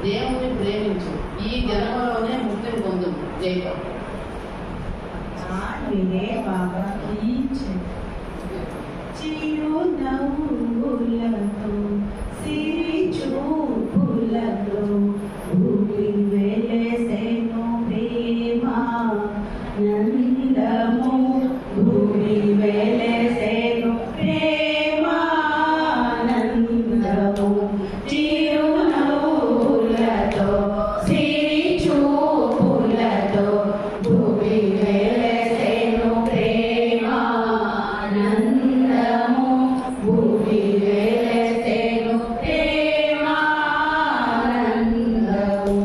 దేవుని ప్రేమించు, ఈ జన్మలోనే ముక్తిని పొందు. జై బాబా. చిరునవ్వులతో సిరి చూపులతో వెలసెను ప్రేమ నందము భూమి వెలసెను ప్రేమ నందము చిరునవ్వులతో సిరి చూపులతో భూమి వెలసెను ప్రేమ నందము భూమి వెలసెను ప్రేమ నందము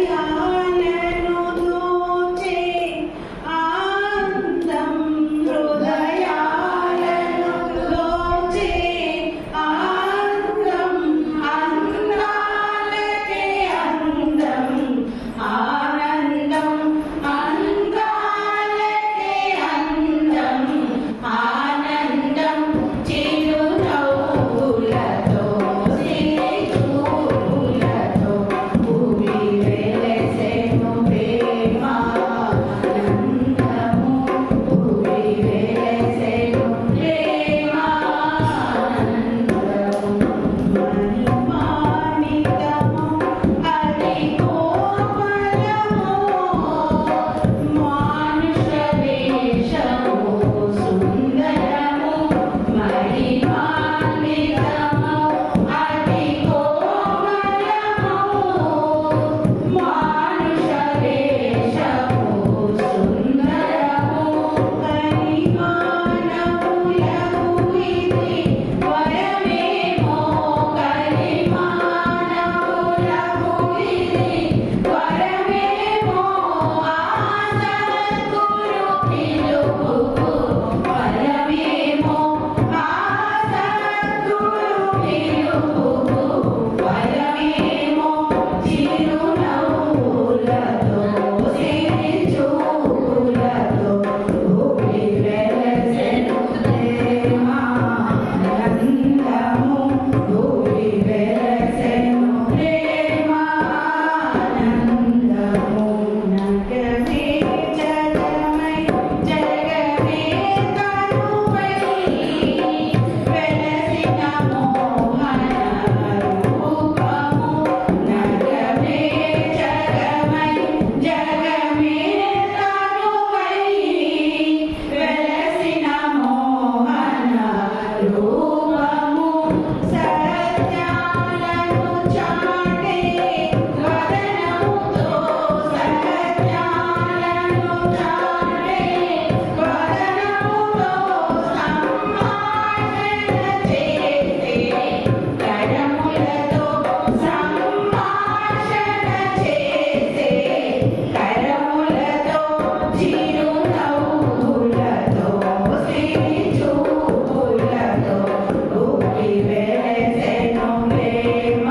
హృదయాలను దోచే అందం హృదయాలను దోచే అందం అందాలకే అందం ఆనందం అందాలకే అందం ఆనందం చిరునవ్వులతో సిరి చూపులతో భూమి వెలసెను ప్రేమ నందము భూమి వెలసెను ప్రేమ నందము మణిమాణికము అది కోమలము మానుష వేషము సుందరము మణిమాణికము అది కోమలము మానుష వేషము సుందరము కలిమానవులకు ఇది వరమేమో కలిమానవులకు ఇది వరమేమో ఆసద్గురు పిలుపుకు వరమేమో ఆసద్గురు పిలుపుకు వరమేమో చిరునవ్వులతో సిరి చూపులతో భూమి వెలసెను ప్రేమ నందము భూమి వెలసెను ప్రేమ నందము నగమే జగమై జగమే తనువై వెలసిన మోహన రూపము నగమే జగమై జగమే తనువై వెలసిన మోహన రూపము సత్యాలను చాటే వదనముతో సత్యాలను చాటే వదనముతో సంభాషణ చేసే కరములతో సంభాషణ చేసే కరములతో చిరునవ్వులతో సిరి చూపులతో భూమి వెలసెను ప్రేమ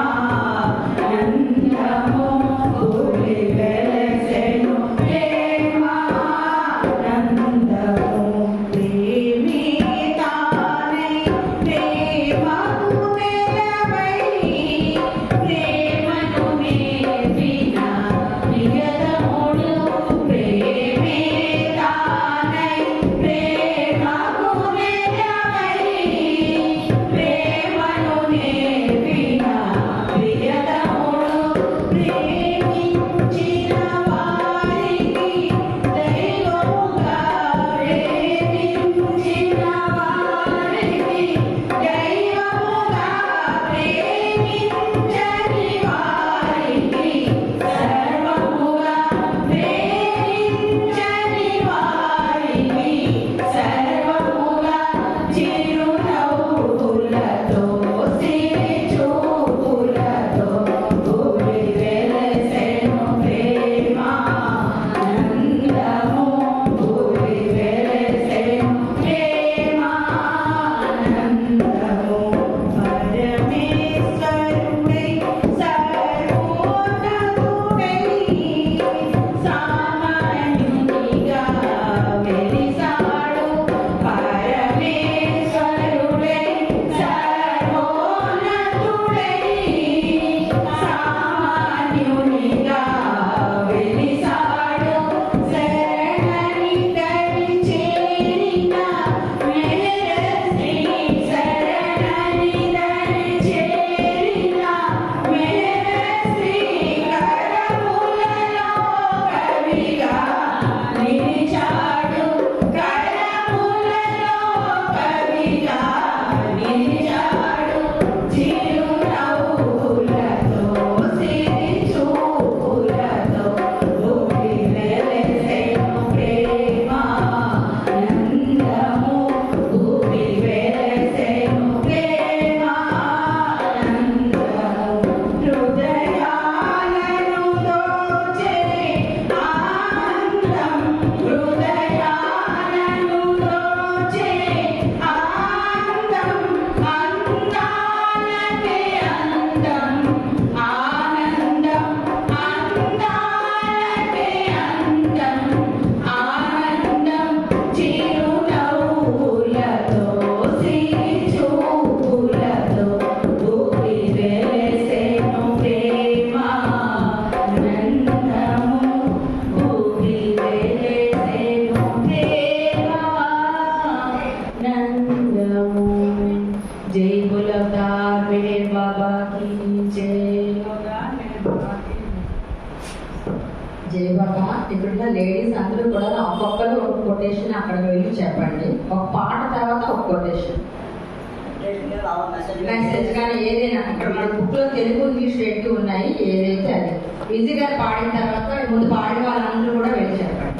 జయబాబా ఇక్కడ లేడీస్ అందరూ కూడా ఒక్కొక్కరు ఒక కొటేషన్ అక్కడ వెళ్ళి చెప్పండి. ఒక పాట తర్వాత ఒక కొటేషన్ మెసేజ్ కానీ ఏదైనా ఇక్కడ మన బుక్ లో తెలుగు ఇంగ్లీష్ రెండు ఉన్నాయి. ఏదైతే అది ఈజీగా పాడిన తర్వాత ముందు పాడిన వాళ్ళందరూ కూడా వెళ్ళి చెప్పండి.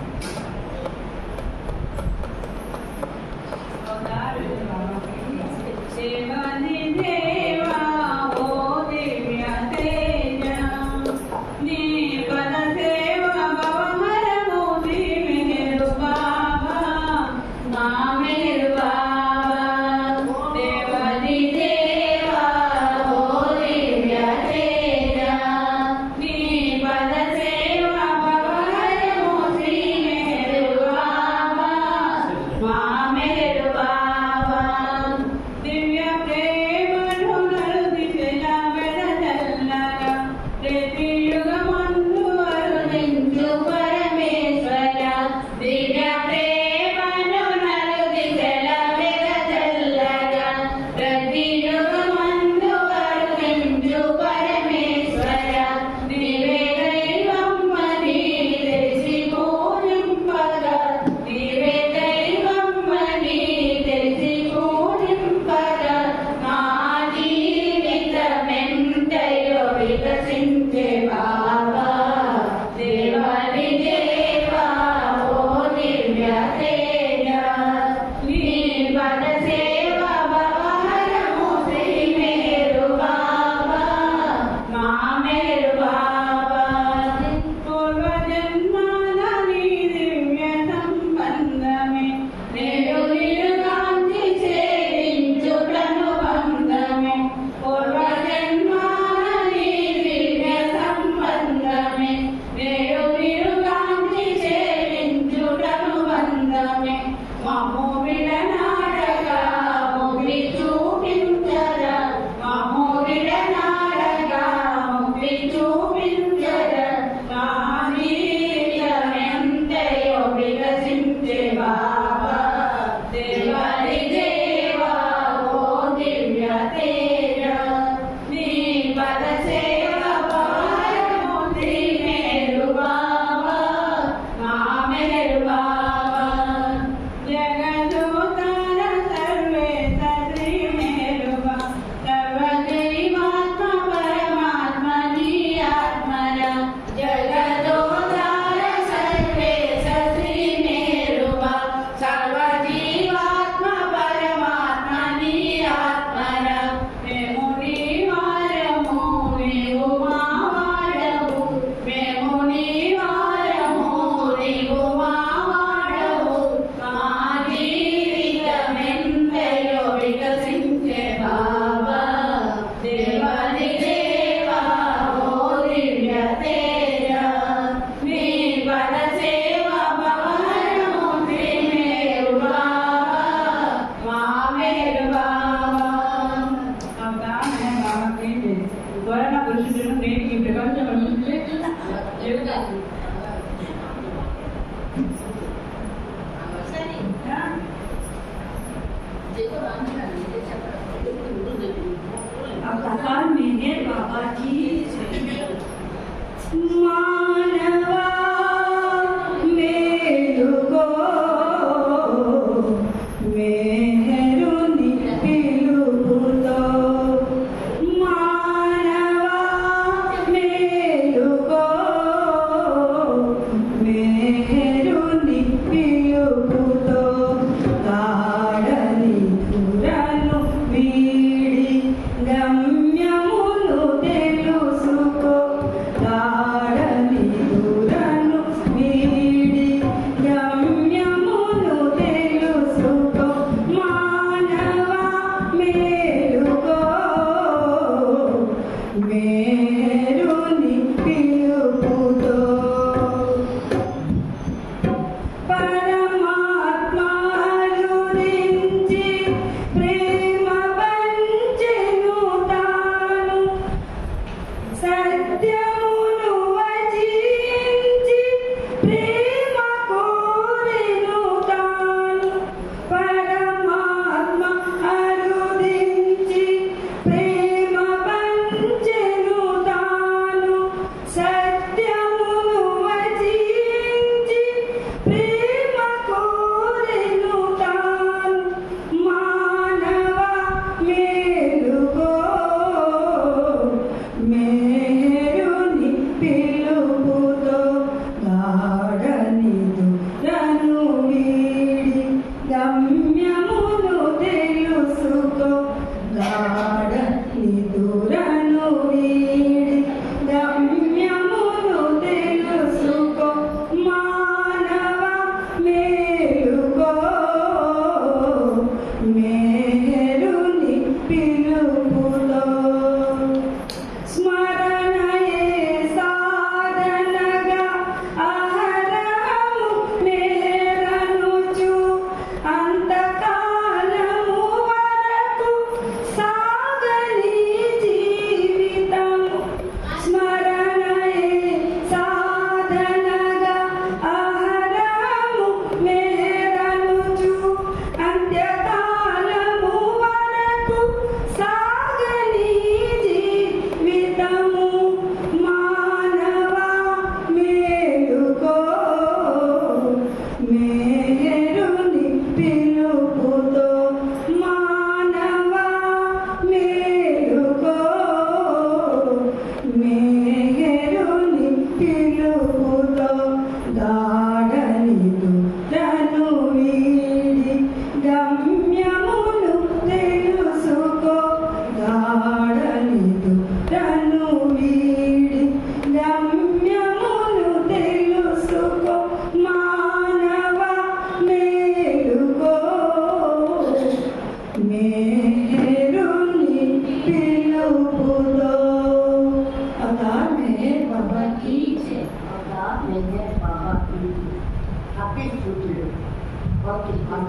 मेहर बाबा की जय।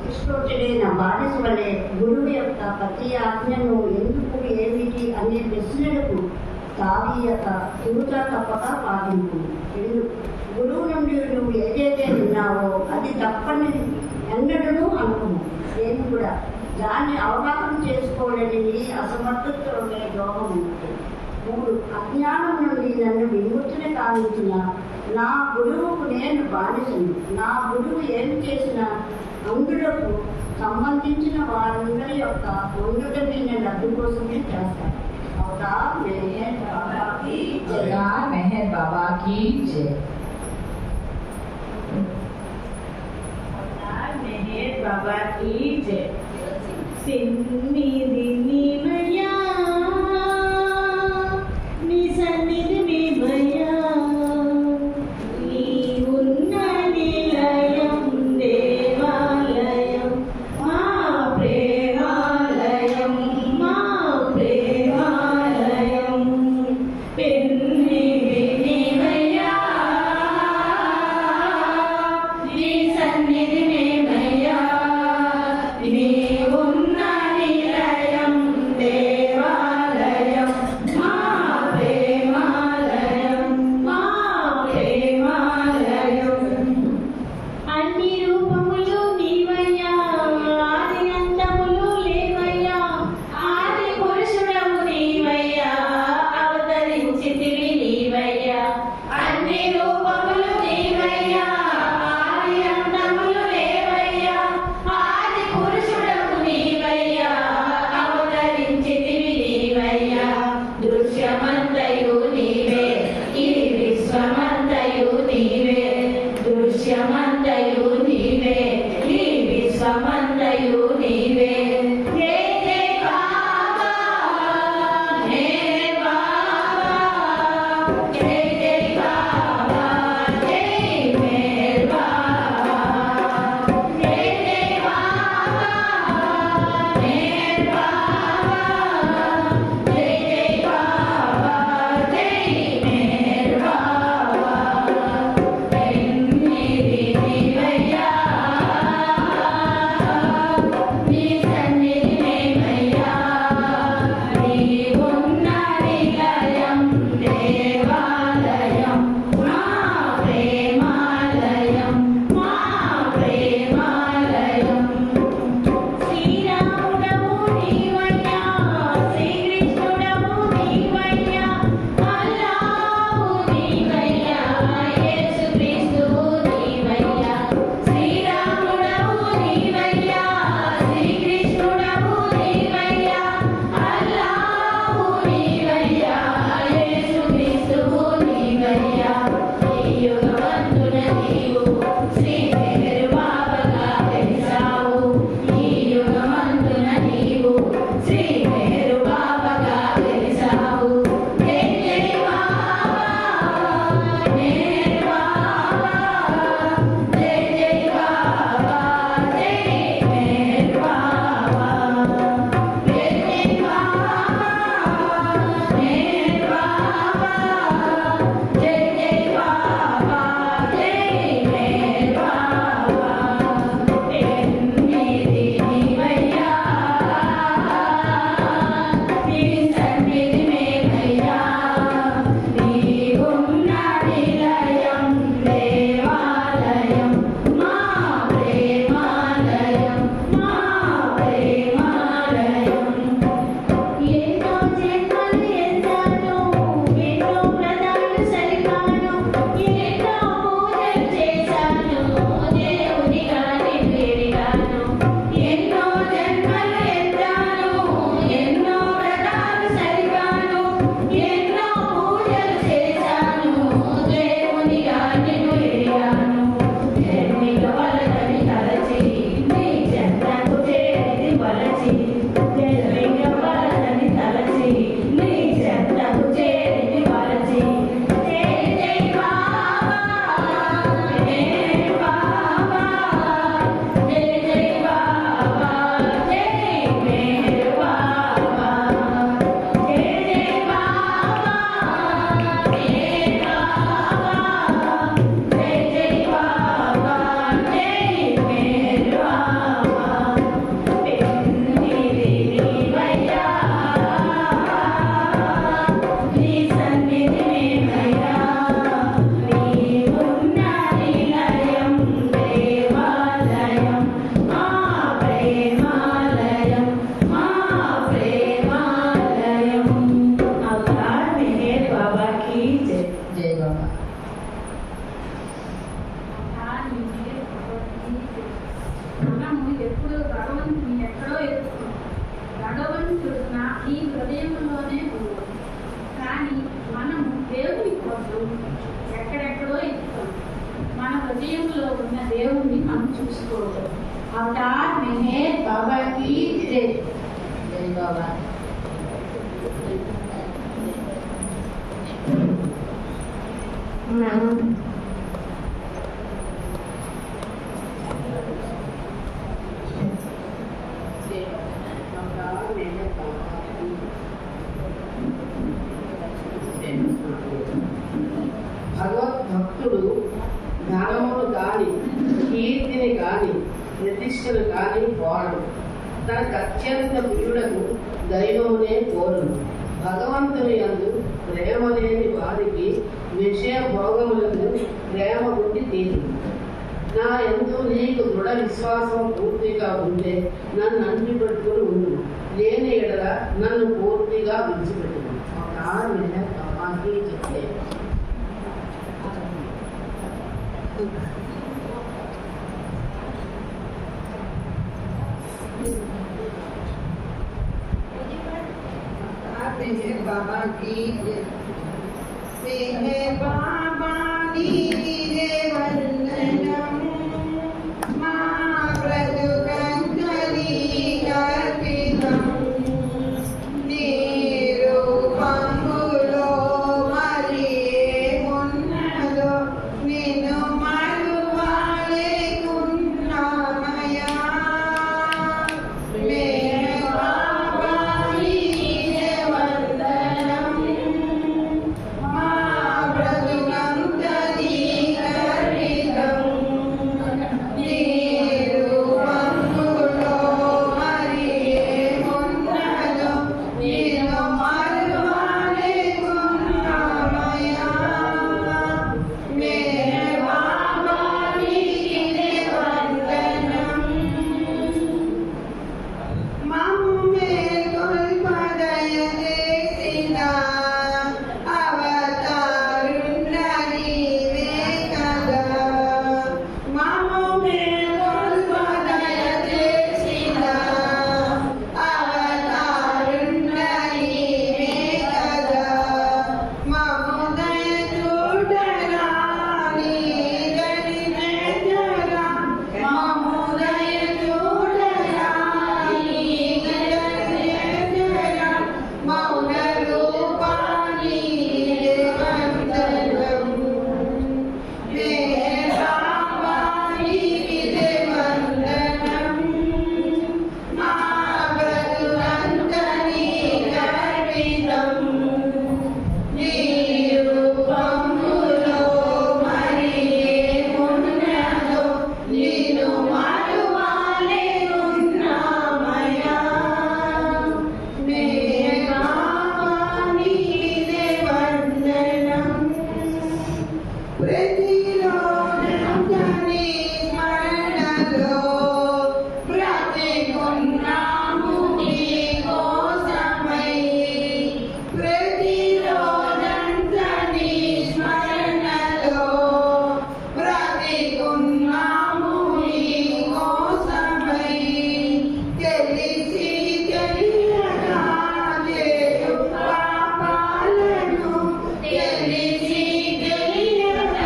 కృష్ణుడైన బానిస వలె గురువు యొక్క ప్రతి ఆజ్ఞను ఎందుకు ఏమిటి అనే ప్రశ్నలకు తావీయక తిరుగుతా తప్పక పాటింపు. గురువు నుండి నువ్వు ఏదైతే విన్నావో అది తప్పని ఎన్నడూ అనుకును. నేను కూడా దాన్ని అవగాహన చేసుకోలేని అసమర్థతలోనే ద్రోహం ఉంటుంది. 3 అజ్ఞానం నుండి నన్ను విముక్తిని కావించిన నా గురువుకు నేను బానిసను. నా గురువు ఏం చేసినా అందులకు సంబంధించిన వారందరి యొక్క ఉండటమైన లబ్ధి కోసమే చేస్తాను. అవునా? మెహర్ బాబాకి జై. మెహర్ బాబా की जय। मेहर बाबा की जय। सिन्निधि नीमया नी सन्निधि में भया नी उन्ना निलयम देवालयम मा प्रेमालयम मा प्रेमालयम पेन्निधि नीमया नी सन्निधि में भया नी उन्ना निलयम देवालयम मा प्रेमालयम मा प्रेमालयम అన్ని రూపములు నీవయ్యా ఆది అంతములు లేవయ్యా ఆది పురుషుడము నీవయ్యా అవతరించితివి నీ హృదయంలోనే ఉంది. కానీ మనము దేవుని కోసం ఎక్కడెక్కడో ఎత్తుతాం. మన హృదయంలో ఉన్న దేవుణ్ణి మనం చూసుకోవడం. అవతార్ మెహర్ బాబా की जय. జై బాబా. భగవద్భక్తుడు ధనమును కాని, కీర్తిని కాని, ప్రతిష్టను కాని కోరడు. తనకు అత్యంత ప్రియుడకు దైవమునే కోరును. భగవంతుని యందు ప్రేమ లేని వారికి విషయ భోగములందు ప్రేమ ఉండి తీరును. నా యందు నీకు దృఢ విశ్వాసం పూర్తిగా ఉంటే నన్ను అంటిపెట్టుకుని ఉండు, లేని ఎడల నన్ను పూర్తిగా విడిచిపెట్టును. ఒక చెప్తే बाबा की जय. बाबा की जय. वंदनम मां प्रजुगंधली कर्पितम निरूपंगुलो मरिये मुन्नलो निनु मरुवाले कुन्नामया తెలిసి తెలియక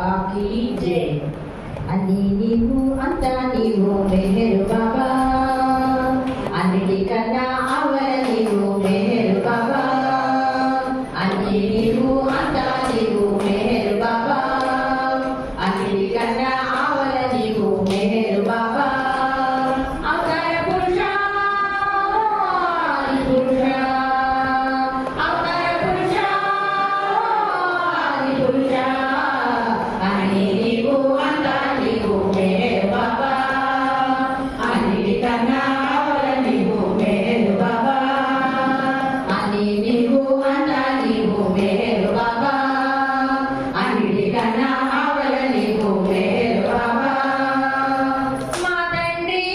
की जय। అన్ని నీవు అంతా నీవు మెహరు బాబా, అన్నిటికన్నా అవల నీవు మెహరు బాబా, అన్ని నీవు అంతా నీవు మెహరు బాబా, అన్నిటికన్నా అవల నీవు మెహరు బాబా। అవతార పురుష ఆది పురుష, అవతార పురుష ఆది పురుష, అన్ని నీవు అంతా నీవు మెహరు బాబా, అన్నిటికన్నా అవల నీవు మెహరు బాబా, అన్ని నీవు అంతా నీవు మెహరు బాబా, అన్నిటికన్నా అవల నీవు మెహరు బాబా। మా తండ్రి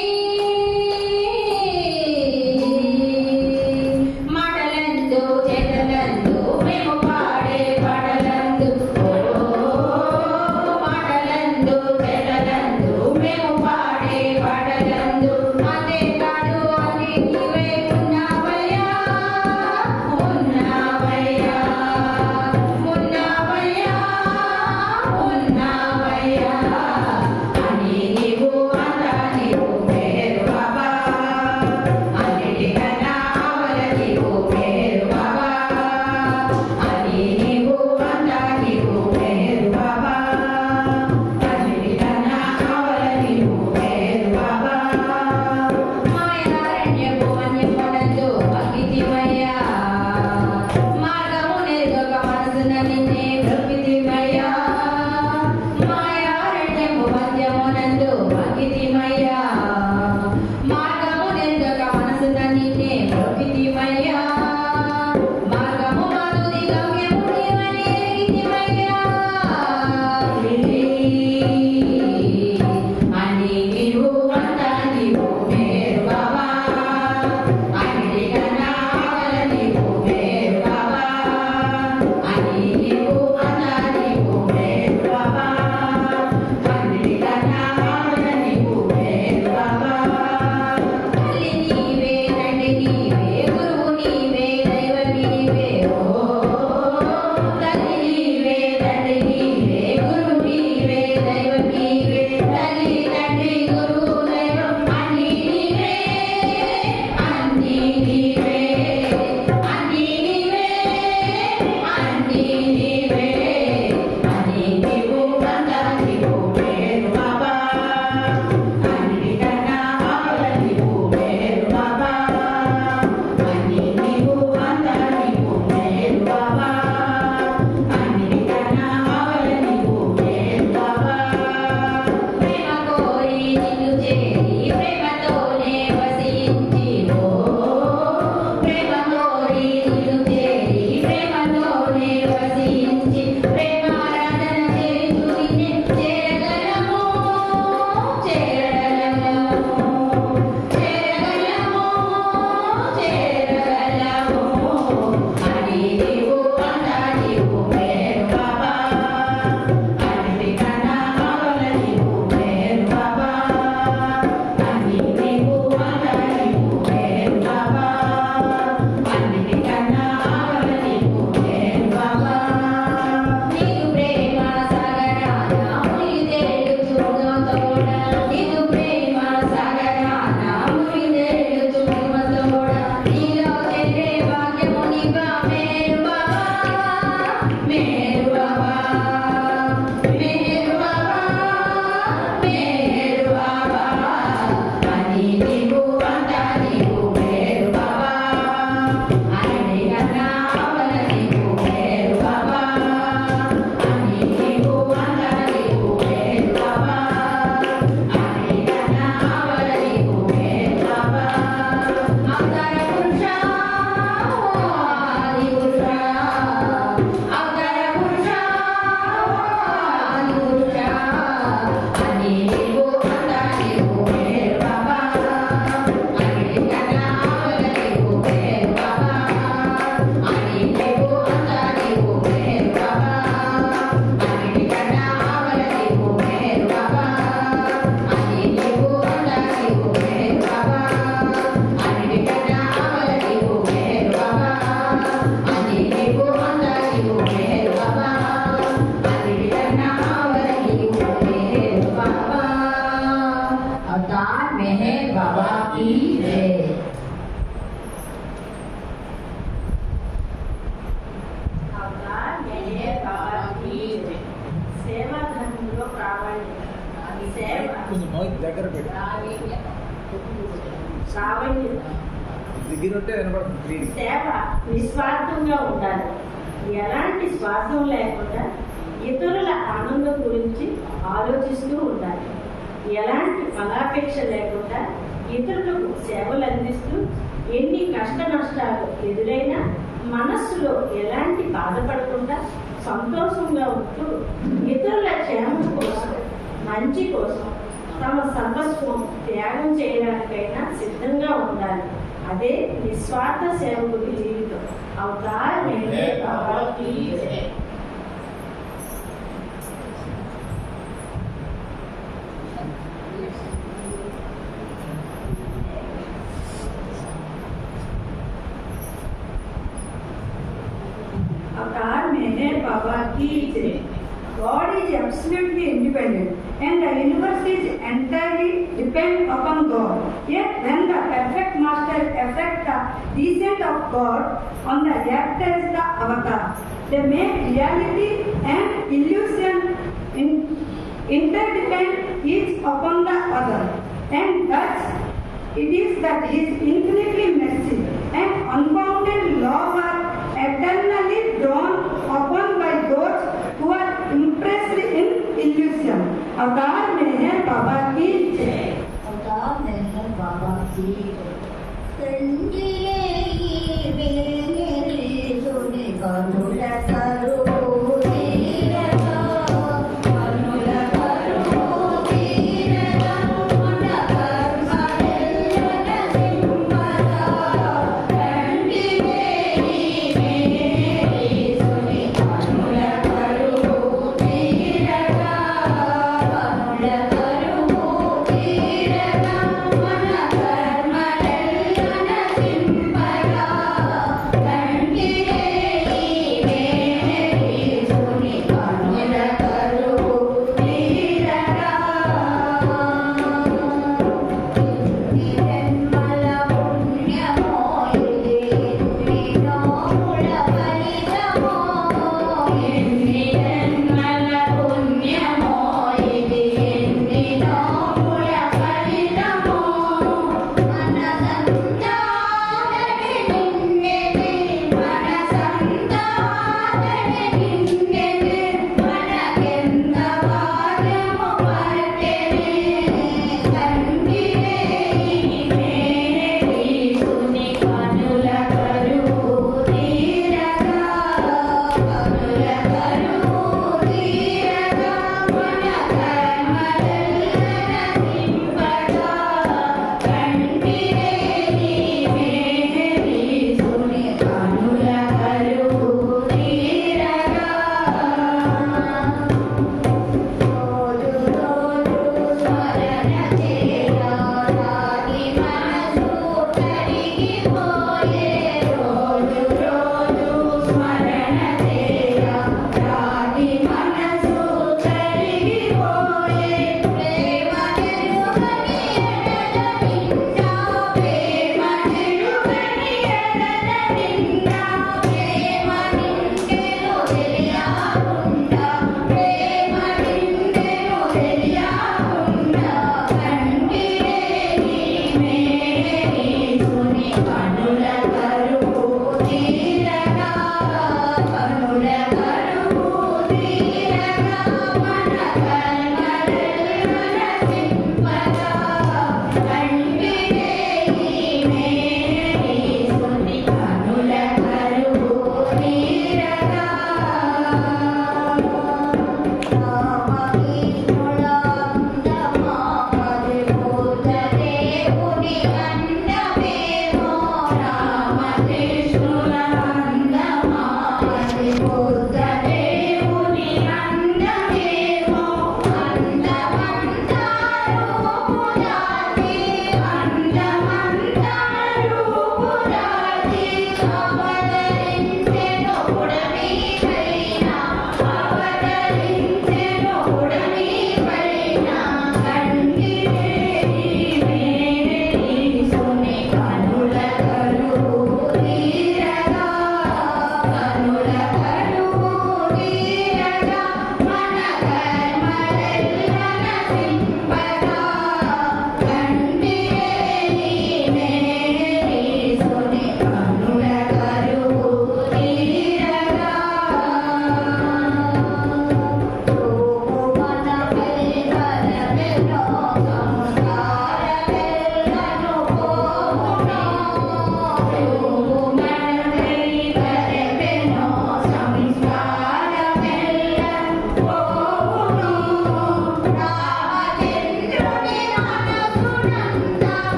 మాటలందు చేతలందు మేము పాడే పాటలందు, మాటలందు చేతలందు మేము పాడే పాటలందు, అంతేకాదు అన్ని నీవే ఉన్నావయ్యా, ఉన్నావయ్యా, ఉన్నావయ్యా, ఉన్నావయ్యా, ప్రామాణికత, సేవ, కొంచెం మైక్ దగ్గర పెట్టి ప్రావీణ్యత, దగ్గర ఉంటే వినపడుతుంది క్లీన్. సేవ నిస్వార్థంగా ఉండాలి. ఎలాంటి స్వార్థం లేకుండా ఇతరుల ఆనందం గురించి ఆలోచిస్తూ ఉండాలి. ఎలాంటి ఫలాపేక్ష లేకుండా ఇతరులకు సేవలు అందిస్తూ ఎన్ని కష్ట నష్టాలు ఎదురైనా మనస్సులో ఎలాంటి బాధపడకుండా సంతోషంగా ఉంటూ ఇతరుల క్షేమం కోసం, మంచి కోసం తమ సర్వస్వం త్యాగం చేయడానికైనా సిద్ధంగా ఉండాలి. అదే నిస్వార్థ సేవకుడి జీవితం. అవతార్ మేరే బాబా కీ జై. Avatar Meher Baba ki jai. God is absolutely independent and the universe is entirely dependent upon God. Yet when the perfect master affect the descent of God on the earth as the avatar, they make reality and illusion interdependent each upon the other. And thus it is that His infinitely mercy and unbounded love are eternally drawn upon by those who are impressed in illusion. Avatar Meher Baba ki jai. Avatar Meher Baba ki jai. Tendile veneri suni kanula karu. Thank you.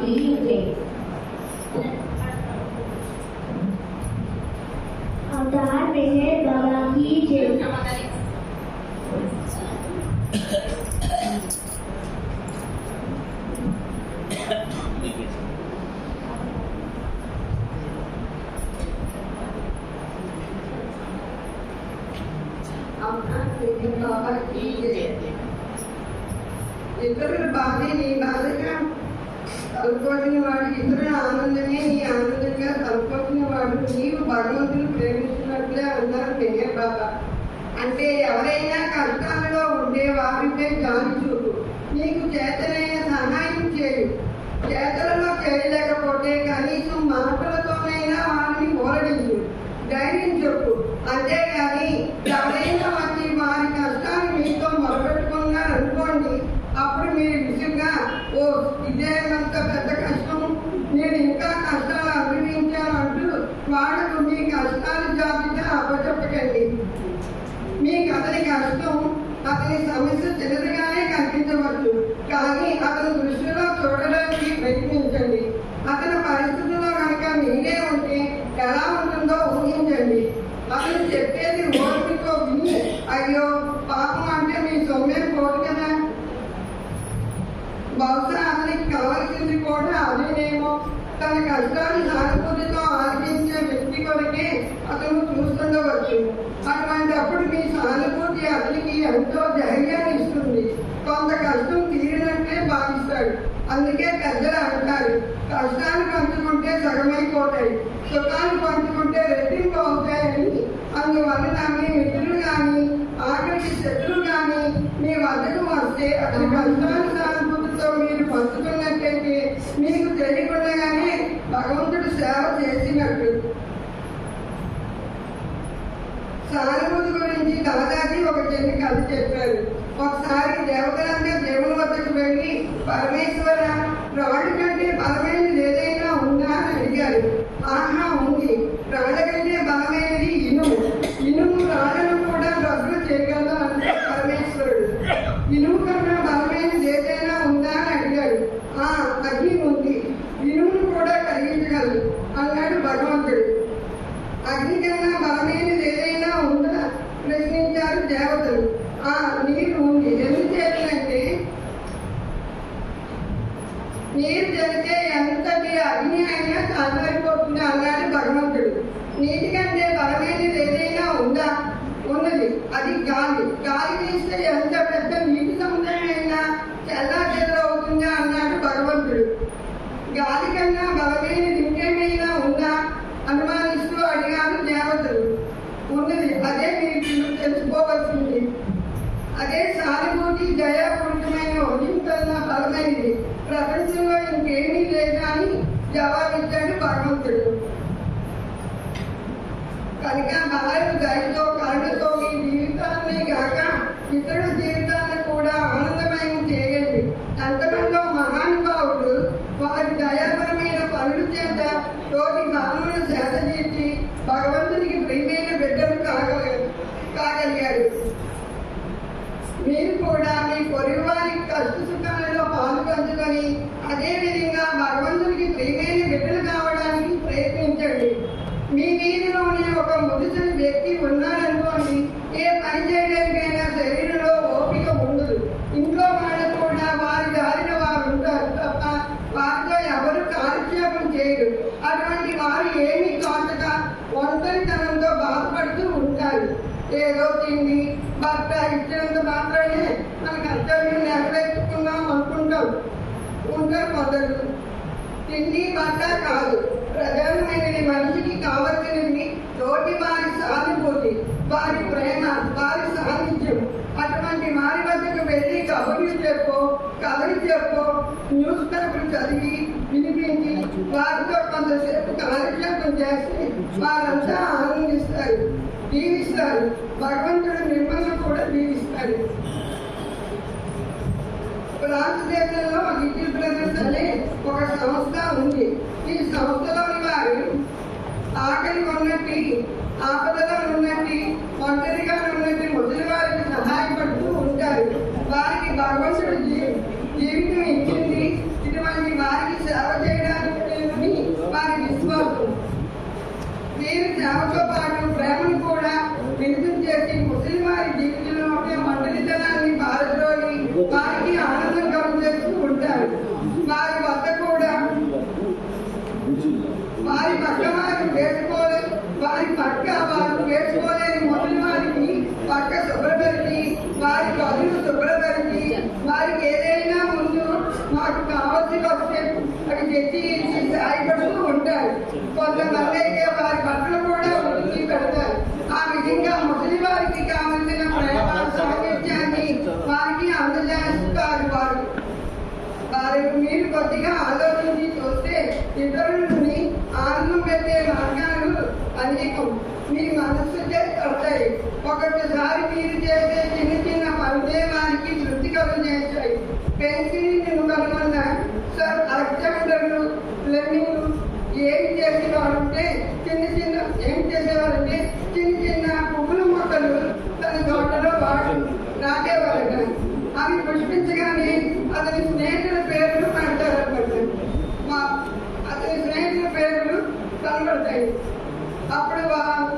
कीजिए। अवतार मेहर बाबा कीजिए। ఇతరుల బాధ నీ బాధగా తలుపుకోసిన వాడు, ఇతరుల ఆనందమే నీ ఆనందంగా తలుపుకోసిన వాడు నీవు భగవంతుని ప్రేమిస్తున్నట్లే అన్నారు మెహర్ బాబా. అంటే ఎవరైనా కష్టాలలో ఉండే వారిపై జాలి చూపు, నీకు చేతనైన సహాయం చేయు. చేతలలో చేయలేకపోతే కనీసం మాటలతోనైనా వారిని ఓరడించు, ధైర్యం చెప్పు. అంతేగాని ఎవరైనా వచ్చి వారి కష్టాన్ని మీతో మొదలుపెట్టుకున్నారనుకోండి, అప్పుడు మీరు నిజంగా ఓ ఇదేమంత పెద్ద కష్టం, నేను ఇంకా కష్టాలు అనుభవించానంటూ వాళ్ళకు మీ కష్టాల జాబితా అప్పచెప్పకండి. మీకు అతని కష్టం, అతని సమస్య చిన్నదిగానే కనిపించవచ్చు, కానీ అతని దృష్టిలో చూడడానికి ప్రయత్నించండి. అతని పరిస్థితుల్లో కనుక మీరే ఉంటే ఎలా ఉంటుందో ఊహించండి. అతను చెప్పేది ఓర్పుతో విని అయ్యో పాపం అంటే మీ సొమ్మేం పోదు కదా, బహుశా అతనికి కావలసింది కూడా అదేనేమో. తన కష్టాన్ని సానుభూతితో ఆలోచించే వ్యక్తి కొరకే అతను చూస్తుండవచ్చు. అటువంటి అప్పుడు మీ సానుభూతి అతనికి ఎంతో ధైర్యాన్ని ఇస్తుంది. కొంత కష్టం తీరినట్లే భావిస్తాడు. అందుకే పెద్దలు అంటారు, కష్టాన్ని పంచుకుంటే సగమైపోతాయి, సుఖాన్ని పంచుకుంటే రెట్టింపు అవుతాయని. అందువలన మీ మిత్రులు కానీ ఆఖరికి శత్రులు కానీ మీ వద్దకు వస్తే అతని కష్టాన్ని సానుభూతితో మీరు పంచుకున్నట్లయితే మీకు తెలియకుండానే భగవంతుడు సేవ చేసినట్లు. సానుభూతి గురించి దాదాపు ఒక చిన్న కథ చెప్పారు. ఒకసారి దేవతలంతా దేవుని వద్దకు వెళ్ళి, పరమేశ్వర, రాళ్ళు కంటే బలమైనది ఏదైనా ఉందా అని అడిగారు. ఆహా ఉంది, రాళ్ళ కంటే బలమైనది ఇనుము. ఇనుము రాళ్ళను కూడా రద్దు చేయగలదు అంటే పరమేశ్వరుడు. ఇనుము కన్నా బలమైనది ఏదైనా ఉందా అని అడిగాడు. అగ్ని ఉంది, ఇనుమును కూడా కలిగించగలదు అన్నాడు భగవంతుడు. అగ్ని కన్నా బలమైనది ఏదైనా ఉందా ప్రశ్నించారు దేవతలు. నీరు ఉంది, ఎందుచేతంటే నీరు జరిగితే ఎంతటి అగ్ని అయినా చల్లారిపోతుంది అన్నాడు భగవంతుడు. నీటి కంటే బలమైనది ఏదైనా ఉందా? ఉన్నది, అది గాలి. గాలి తీస్తే ఎంత పెద్ద నీటి సముద్రం అయినా చల్లా చెదరవుతుందా అన్నాడు భగవంతుడు. గాలి కన్నా బలమైనది ఇంకేమైనా ఉందా అనుమానిస్తూ అడిగారు దేవతలు. ఉన్నది, అదే మీరు తెలుసుకోవాల్సింది. అదే సానుభూతి దయాపూరితమైన ఉదయంకన్నా బలమైనది. ప్రపంచంలో ఇంకేమీ లేదా అని జవాబిచ్చాడు భగవంతుడు. కనుక బాలు దయతో కరుణతో మీ జీవితాన్ని కాక ఇతరుల జీవితాన్ని కూడా ఆనందమయం చేయండి. ఎంతమందో మహానుభావులు వారి దయాపరమైన పనుల చేత తోటి భావనను చేత తీర్చి భగవంతునికి ప్రియమైన బిడ్డలు కాగలిగారు. మీరు కూడా మీ పొరుగు వారి కష్ట సుఖాలలో పాలు పంచుకొని అదే విధంగా భగవంతునికి ప్రియమైన బిడ్డలు కావడానికి ప్రయత్నించండి. మీ వీధిలోని ఒక ముదుసరి వ్యక్తి ఉన్నారనుకోండి, ఏ పని చేయడానికైనా శరీరంలో ఓపిక ఉండదు. ఇంట్లో వాళ్ళు కూడా వారి దారిన వారు ఉంటారు తప్ప వారితో ఎవరు కాలక్షేపం చేయరు. అటువంటి వారు ఏమీ తోచక ఒంటరితనంతో బాధపడుతూ ఉంటారు. ఏదో తిండి భర్త ఇచ్చినంత మాత్రమే మన కర్తవ్యం నెరవేర్చుకున్నాం అనుకుంటాం. ఉంటారు కొందరు. తిండి భర్త కాదు, ప్రధానమైనది మనిషికి కావలసినవి తోటి వారి సానుభూతి, వారి ప్రేమ, వారి సాన్నిధ్యం. అటువంటి వారి వద్దకు వెళ్ళి కబుర్లు చెప్పో న్యూస్ పేపర్ చదివి వినిపించి వారితో కొంతసేపు కాలక్షేపం చేసి వారంతా ఆనందిస్తారు, దీవిస్తారు. భగవంతుడు మిమ్మల్ని కూడా దీవిస్తాడు. భారతదేశంలో లిటిల్ బ్రదర్స్ అనే ఒక సంస్థ ఉంది. ఈ సంస్థలోని వారు ఆకలిగా ఉన్నట్టు, ఆపదలో ఉన్నట్టు, ఒంటరిగా ఉన్నట్టు ముసలి వారికి సహాయపడుతూ ఉంటారు. వారికి భగవంతుడు జీవితం ఇచ్చింది. ఇటువంటి వారికి సేవ దాంతో పాటు ప్రేమను కూడా వినిపించేసి ముస్లిం వారి జీవితంలో ఒక మండలితనాన్ని బారద్రోలి వారికి ఆనందం కలుగజేస్తూ ఉంటారు. వారి వద్ద కూడా వారి పక్క వారు వేసుకోలేని ముస్లిం వారికి పక్క శుభ్రపరిచి వారి గదులు శుభ్రపరిచి వారికి ఏదైనా ముందు మాకు కావాల్సి వస్తే అవి తెచ్చి సాయపడుతూ ఉంటారు. కొంతమంది అయితే వారి బట్టలు కూడా ఉడికి పెడతారు. ఆ విధంగా ముసలి వారికి కావలసిన ప్రేమ సాహిత్యాన్ని వారికి అందజేస్తారు. వారు మీరు కొద్దిగా ఆలోచించి చూస్తే ఇతరులని ఆనందం పెట్టే మార్గాలు అనేకం మీ మనస్సు చేస్తాయి. ఒకటిసారి మీరు చేసే చిన్న చిన్న పనులే వారికి తృప్తి కలుగజేస్తాయి. పెన్సిల్ కనుగొన్న సర్ అలెగ్జాండర్లు ఫ్లెమింగ్ ఏం చేసేవారంటే చిన్న చిన్న పువ్వుల మొక్కలు తన తోటలో నాటేవారట. అవి పుష్పించగానే అతని స్నేహితుల పేర్లు పెడతారన్నమాట. అతని స్నేహితుల పేర్లు కనబడతాయి. అప్పుడు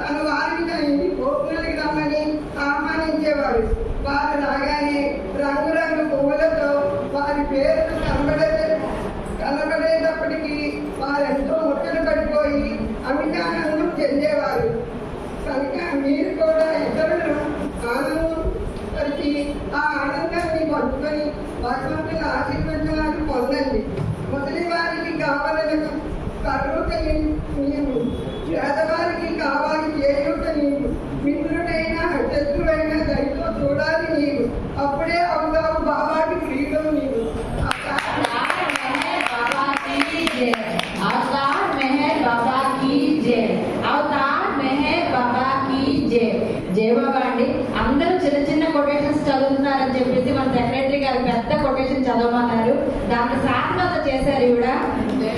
తన వారికి తన ఇంటి భోజనాలకి రమ్మని ఆహ్వానించేవాడు. వారు రాగానే రంగురంగు పువ్వులతో వారి పేర్లు కనబడేటప్పటికీ వారెంతో ముట్టన పడిపోయి అమితానందం చెందేవారు. కనుక మీరు కూడా ఇతరులు ఆనందం పరిచి ఆ ఆనందాన్ని పంచుకొని భగవంతుని ఆశీర్వచనాలు పొందండి. ముసలి వారికి కావాలని కరువుట నీవు, పేదవారికి కావాలి చేయుట నీవు, మిత్రుడైనా శత్రువైనా దయతో చూడాలి నీవు. అప్పుడే అవుతావు బాబాకి ప్రియుడు నీవు. అవతార్ మెహర్ బాబా की जय, అవతార్ మెహర్ బాబా की जय. జై బాబా అండి. అందరూ చిన్న చిన్న కొటేషన్స్ చదువుతున్నారని చెప్పేసి మన సెక్రటరీ గారు పెద్ద కొటేషన్ చదవమన్నారు. దాన్ని సాధనత చేశారు. ఈవిడ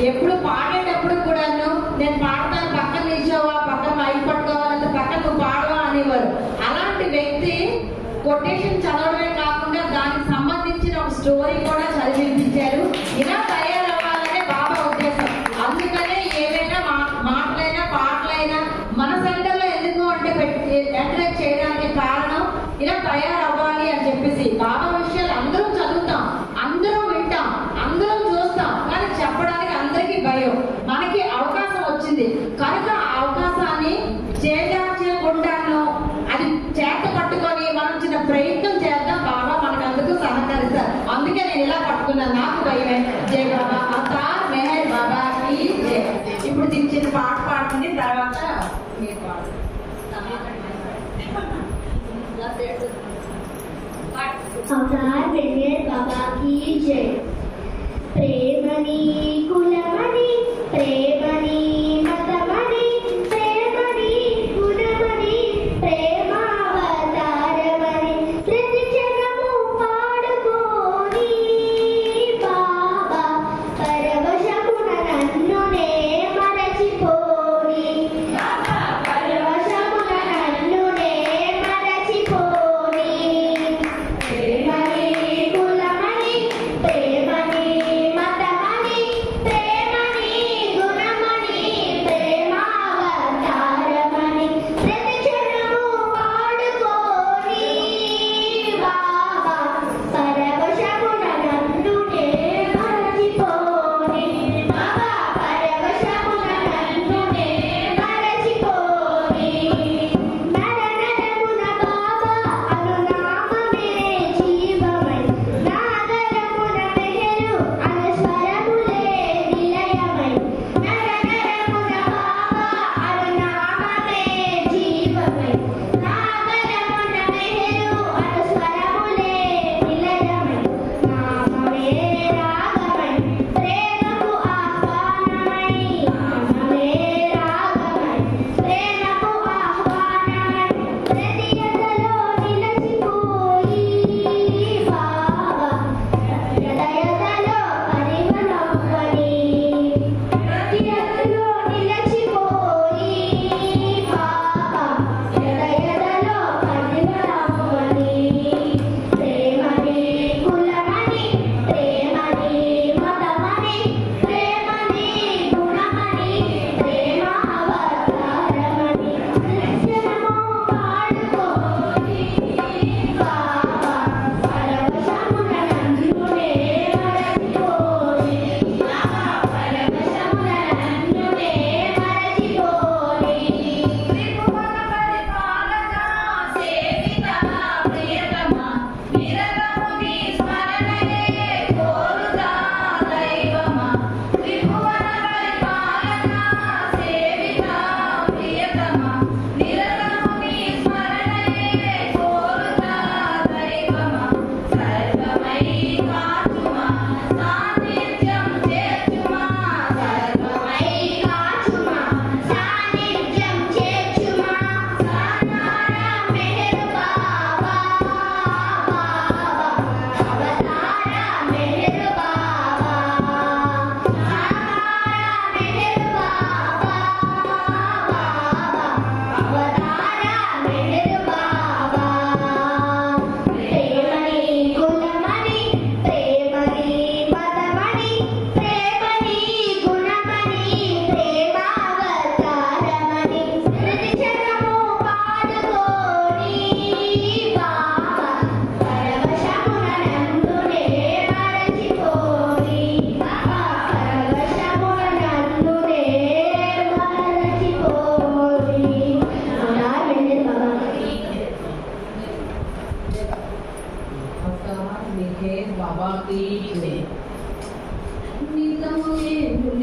ఎప్పుడు పాడేటప్పుడు కూడాను నేను పాడతాను, పక్కన నిల్చోవా, పక్కన మైక్ పట్టుకోవాలంటే పక్కన నువ్వు పాడవా అనేవారు. అలాంటి వ్యక్తి కొటేషన్ చదవడమే కాకుండా దానికి సంబంధించిన ఒక స్టోరీ కూడా చదివించారు. ఇలా తయారవ్వాలనే బాబా ఉద్దేశం. అందుకనే ఏవైనా మాటలైనా పాటలైనా మన సెంటర్లో ఎందుకు అంటే అట్రాక్ట్ చేయడానికి కారణం ఇలా తయారవ్వాలి అని చెప్పేసి. బాబా విషయాలు అందరం చదువుతాం, అందరం వింటాం, అందరం చూస్తాం, కానీ చెప్పడానికి అందరికీ భయం. మనకి అవకాశం వచ్చింది కనుక ఆ అవకాశాన్ని చేయకుండాను అది చేత పట్టుకొని మనం చిన్న ప్రయత్నం చేద్దాం. బాబా మనకు అందుకు సహకరిస్తారు. అందుకే నేను ఇలా పట్టుకున్నాను, నాకు భయమే. జై బాబా, అవతార్ మెహర్ బాబా की జై. ఇప్పుడు దీని చిన్న పాట పాడుతుంది, తర్వాత మీరు పాడు. అవతార్ మెహర్ బాబా की జై. ప్రేమని కులమని, ప్రేమని మతమని, ప్రేమని గుణమని, ప్రేమావతారమని ప్రతి జనము పాడుకోని బాబా పరవశమున నన్నునే మరచిపోని, పరవశమున నన్నునే మరచిపోని. ప్రేమని కులమని, ప్రేమని మత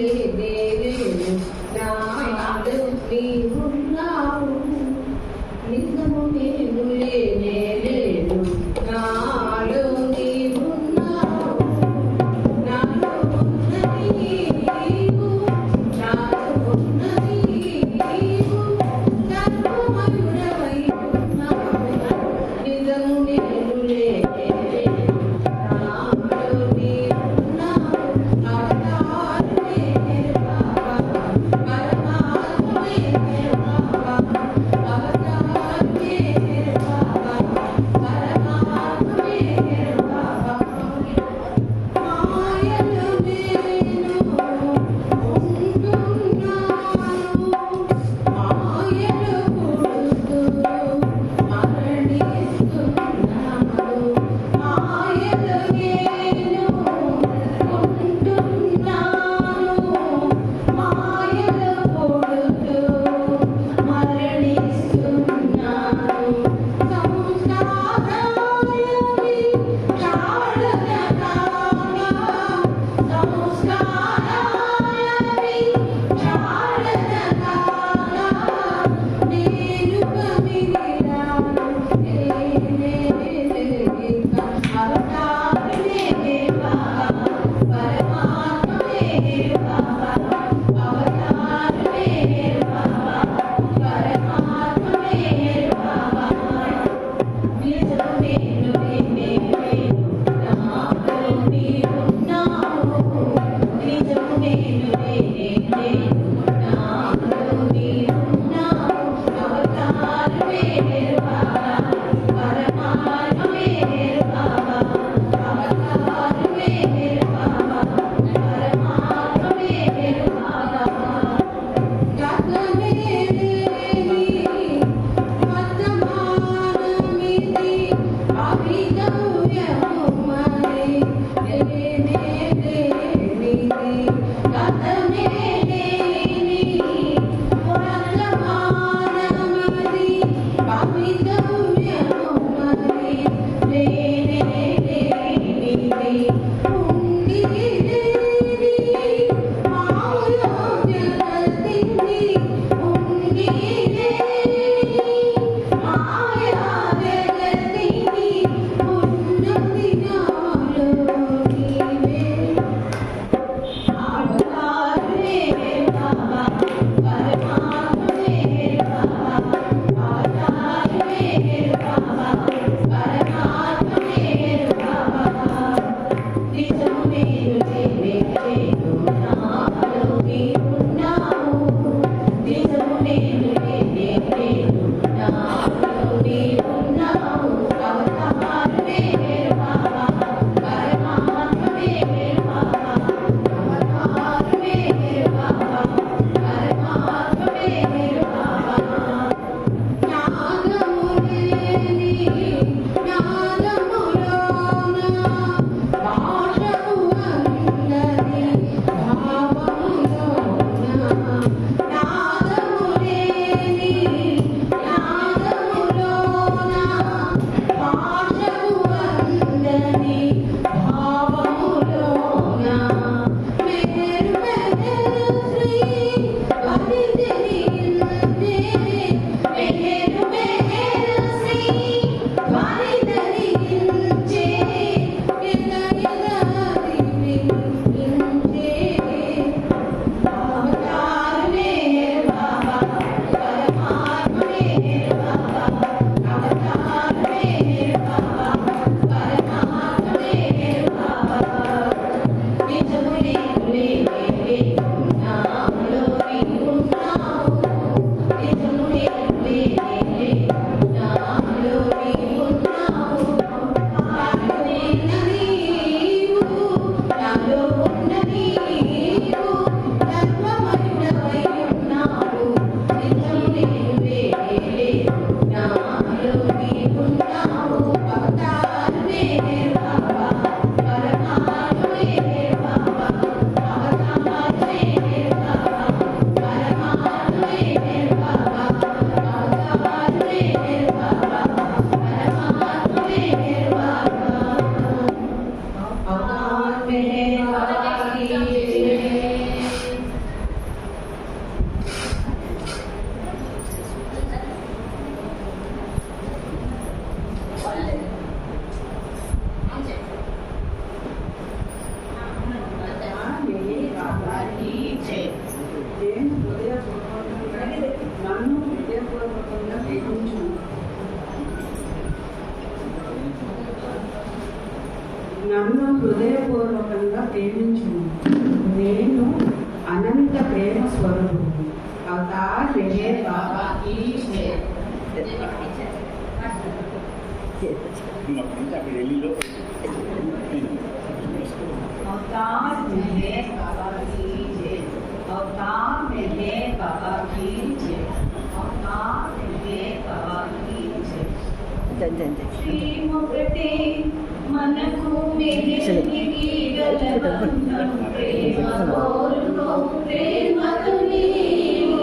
లేదే లేదు నాడు నీవున్నావు నిజము నేను లేనే లేదు నాడు నీవున్నావు నాలో ఉన్నది నీవు నాలో ఉన్నది నీవు సర్వమయుడవై ఉన్నావు నిజము నేను లేనే లేదు నాలో నీవున్నావు అవతారమే నన్ను హృదయపూర్వకంగా ప్రేమించును. నేను అనంత ప్రేమ స్వరూపుడు. అవతార్ మెహర్ బాబా కీ జై. అవతార్ మెహర్ బాబా కీ జై. అవతార్ మెహర్ బాబా కీ జై. అవతార్ మెహర్ బాబా కీ జై. శ్రీముఖతే మనకు మెహరికి గలబంధం ప్రేమ కోరుకో ప్రేమతో నీవు.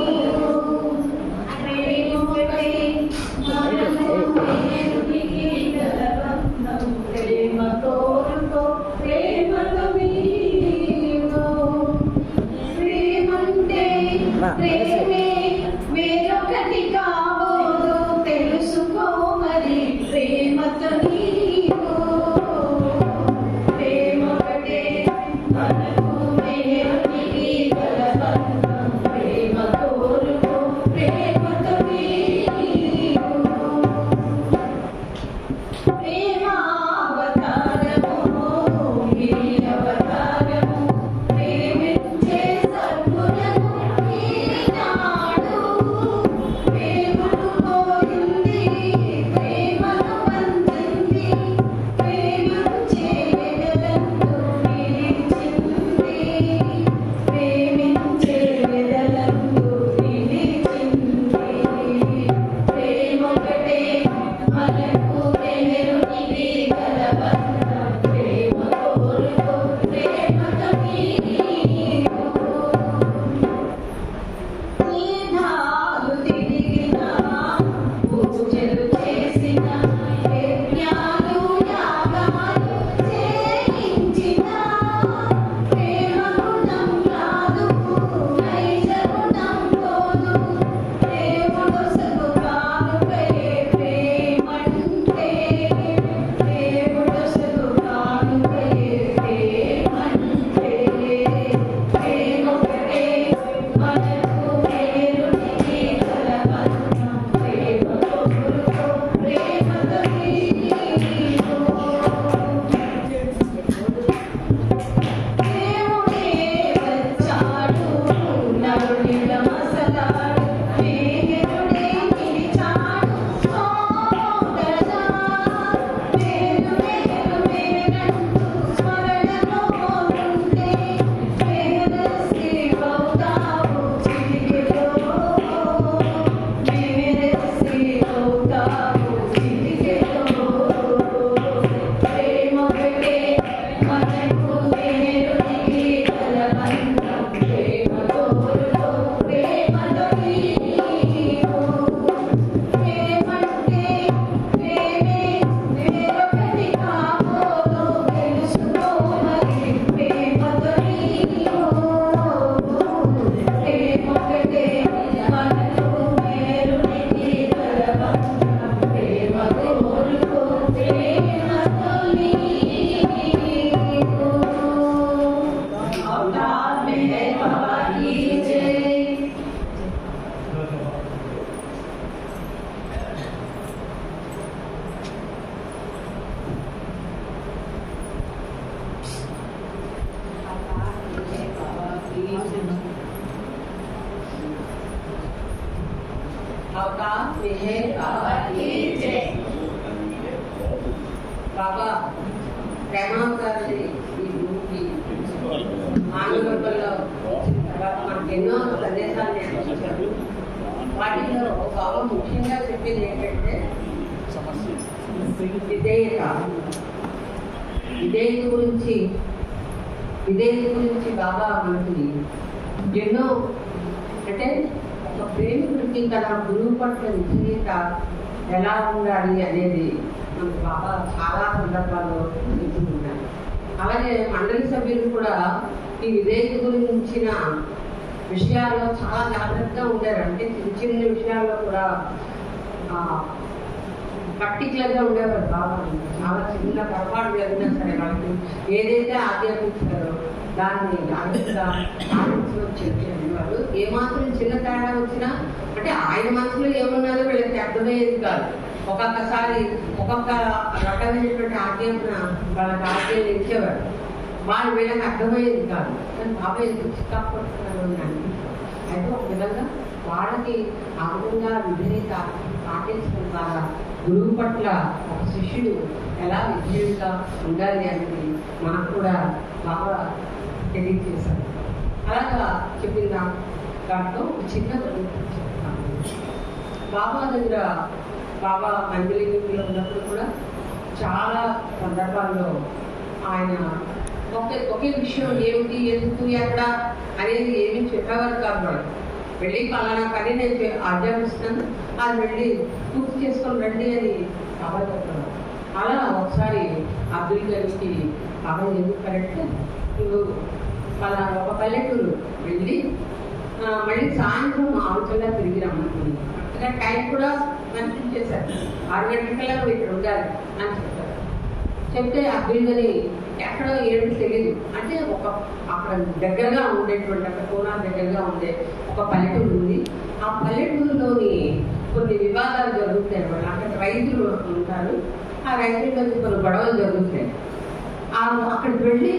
శ్రీముఖతే మనకు మెహరికి గలబంధం ప్రేమ కోరుకో ప్రేమతో నీవు. ప్రేమంటే ప్రేమే వేరొకటి కాబోదు తెలుసుకో మరి ప్రేమతో నీవు. ప్రేమొకటే మనకు మెహరికి గలబంధం ప్రేమ కోరుకో ప్రేమతో నీవు. ప్రేమావతారము గిరి అవతారము ప్రేమించే సద్గుణము ఈనాడు. ప్రేమను కోరింది ప్రేమను పంచింది ప్రేమను చేదలందు నిలిచింది. ప్రేమించే వెదలందు నిలిచింది. ప్రేమొకటే మనకు మెహరునికి గలబంధం ప్రేమ కోరుకో ప్రేమతో నీవు. తీర్థాలు తిరిగినా పూజలు చేసిన యజ్ఞాలు యాగాలు చేయించిన ప్రేమ గుణం రాదు నైజ గుణం పోదు. ప్రేమకు సగుగానుకై ప్రేమంటే దేవుడు సగుగానుకై ప్రేమంటే. ప్రేమొకటే మనకు మెహరునికి గలబంధం ప్రేమ కోరుకో ప్రేమతో నీవు. దేవుడే వచ్చాడు నరునిల మసలాడు మెహరుడే నిలిచాడు సోదరా. మేలు మేలు మేలంటూ స్మరణలో ఉంటే మెహరసి అవుతావు చిటికెలో. మెహరసి అవుతావు చిటికెలో. ప్రేమొకటే మనకు మెహరునికి గలబంధం ప్రేమ కోరుకో ప్రేమతో నీవు. ప్రేమంటే ప్రేమే వేరొకటి కాబోదు తెలుసుకో మరి ప్రేమతో నీవు. ప్రేమొకటే మనకు మెహరునికి గలబంధం ప్రేమ కోరుకో ప్రేమతో నీవు. అవతార్ మెహర్ బాబా కీ జై. అవతార్ మెహర్ బాబా కీ జై. బాబా ప్రేమావతారి ఈ భూమికి మానవ రూపంలో తర్వాత మనకు ఎన్నో సందేశాలు అందించారు. వాటిలో బాబా ముఖ్యంగా చెప్పింది ఏంటంటే విధేయత. విధేయత గురించి బాబా మనకి ఎన్నో అంటే ఒక ప్రేమికుడికి తన గురువు పట్ల విధేయత ఎలా ఉండాలి అనేది మనకు బాబా చాలా సందర్భాల్లో చెప్తున్నారు. అలాగే మండలి సభ్యులు కూడా ఈ విధేయత గురించిన విషయాల్లో చాలా జాగ్రత్తగా ఉండారు. అంటే చిన్న చిన్న విషయాల్లో కూడా పర్టికులర్గా ఉండేవారు బాబా. చాలా చిన్న పొరపాటు జరిగినా సరే వాళ్ళకి ఏదైతే ఆజ్ఞాపించారో దాన్ని జాగ్రత్తగా చెప్పేవారు. ఏమాత్రం చిన్న తేడా వచ్చినా అంటే ఆయన మనసులో ఏమున్నారో వీళ్ళకి అర్థమయ్యేది కాదు. ఒక్కొక్కసారి ఒక్కొక్క రకమైనటువంటి ఆజ్ఞాపన వాళ్ళకి ఆజ్ఞలు ఇచ్చేవారు. వాళ్ళు వీళ్ళకి అర్థమయ్యేది కాదు, కానీ బాబాయ్ ఎందుకు చిక్కాపడుతున్నారు అని అనిపించారు. అయితే ఒక విధంగా వాళ్ళకి ఆ విధంగా విధేయత పాటించడం ద్వారా గురువు పట్ల ఒక శిష్యుడు ఎలా విధేయుడిగా ఉండాలి అనేది మనకు కూడా బాగా తెలియజేశారు. అలాగా చెప్పిన దాంట్లో చిన్న చెప్తాను. బాబా దగ్గర బాబా మందిరంలో ఉన్నప్పుడు కూడా చాలా సందర్భాల్లో ఆయన ఒకే విషయం ఏమిటి, ఎందుకు, ఎక్కడ అనేది ఏమీ చెప్పేవారు కాదు. వాళ్ళు వెళ్ళి పలానా పని నేను ఆజ్ఞాపిస్తాను, అది వెళ్ళి పూర్తి చేసుకొని రండి అని బాబా చెప్పారు. అలా ఒకసారి అబ్దుల్ గారికి బాబా ఎందుకు కరెక్ట్, నువ్వు పలానా ఒక పల్లెటూరు వెళ్ళి మళ్ళీ సాయంత్రం 6 గంటల తిరిగి రమ్మనుకుంది. అక్కడ టైం కూడా మెన్షన్ చేశారు, 6 గంటలకల్లా నువ్వు ఇక్కడ ఉండాలి అని చెప్పారు. చెప్తే అబ్దుల్ గని ఎక్కడో ఏమిటి తెలియదు అంటే ఒక అక్కడ దగ్గరగా ఉండేటువంటి అక్కడ కోనా దగ్గరగా ఉండే ఒక పల్లెటూరు ఉంది. ఆ పల్లెటూరులోని కొన్ని వివాదాలు జరుగుతాయి అన్నమాట. అక్కడ రైతులు ఉంటారు, ఆ రైతుల మధ్య కొన్ని గొడవలు జరుగుతాయి. అక్కడికి వెళ్ళి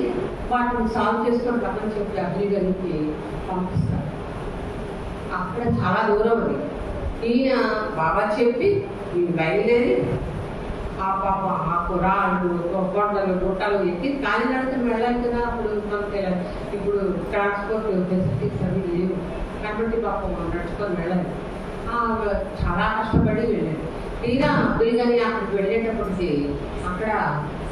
వాటిని సాల్వ్ చేసుకొని రమ్మని చెప్పి అబ్దుల్ గనికి పంపిస్తారు. అక్కడ చాలా దూరం అది. ఈయన బాబా చెప్పి ఈయన బయలుదేరి ఆ పాప ఆ కురాళ్ళు కొండలు గుట్టలు ఎక్కి కాలినడకని వెళ్ళాలి కదా. అప్పుడు మనకి ఇప్పుడు ట్రాన్స్పోర్ట్ ఫెసిలిటీస్ అవి లేవు కాబట్టి పాపం నడుచుకొని వెళ్ళాలి. చాలా కష్టపడి వెళ్ళాడు. తీరా అబ్దుల్ గని అక్కడికి వెళ్ళేటప్పటికి అక్కడ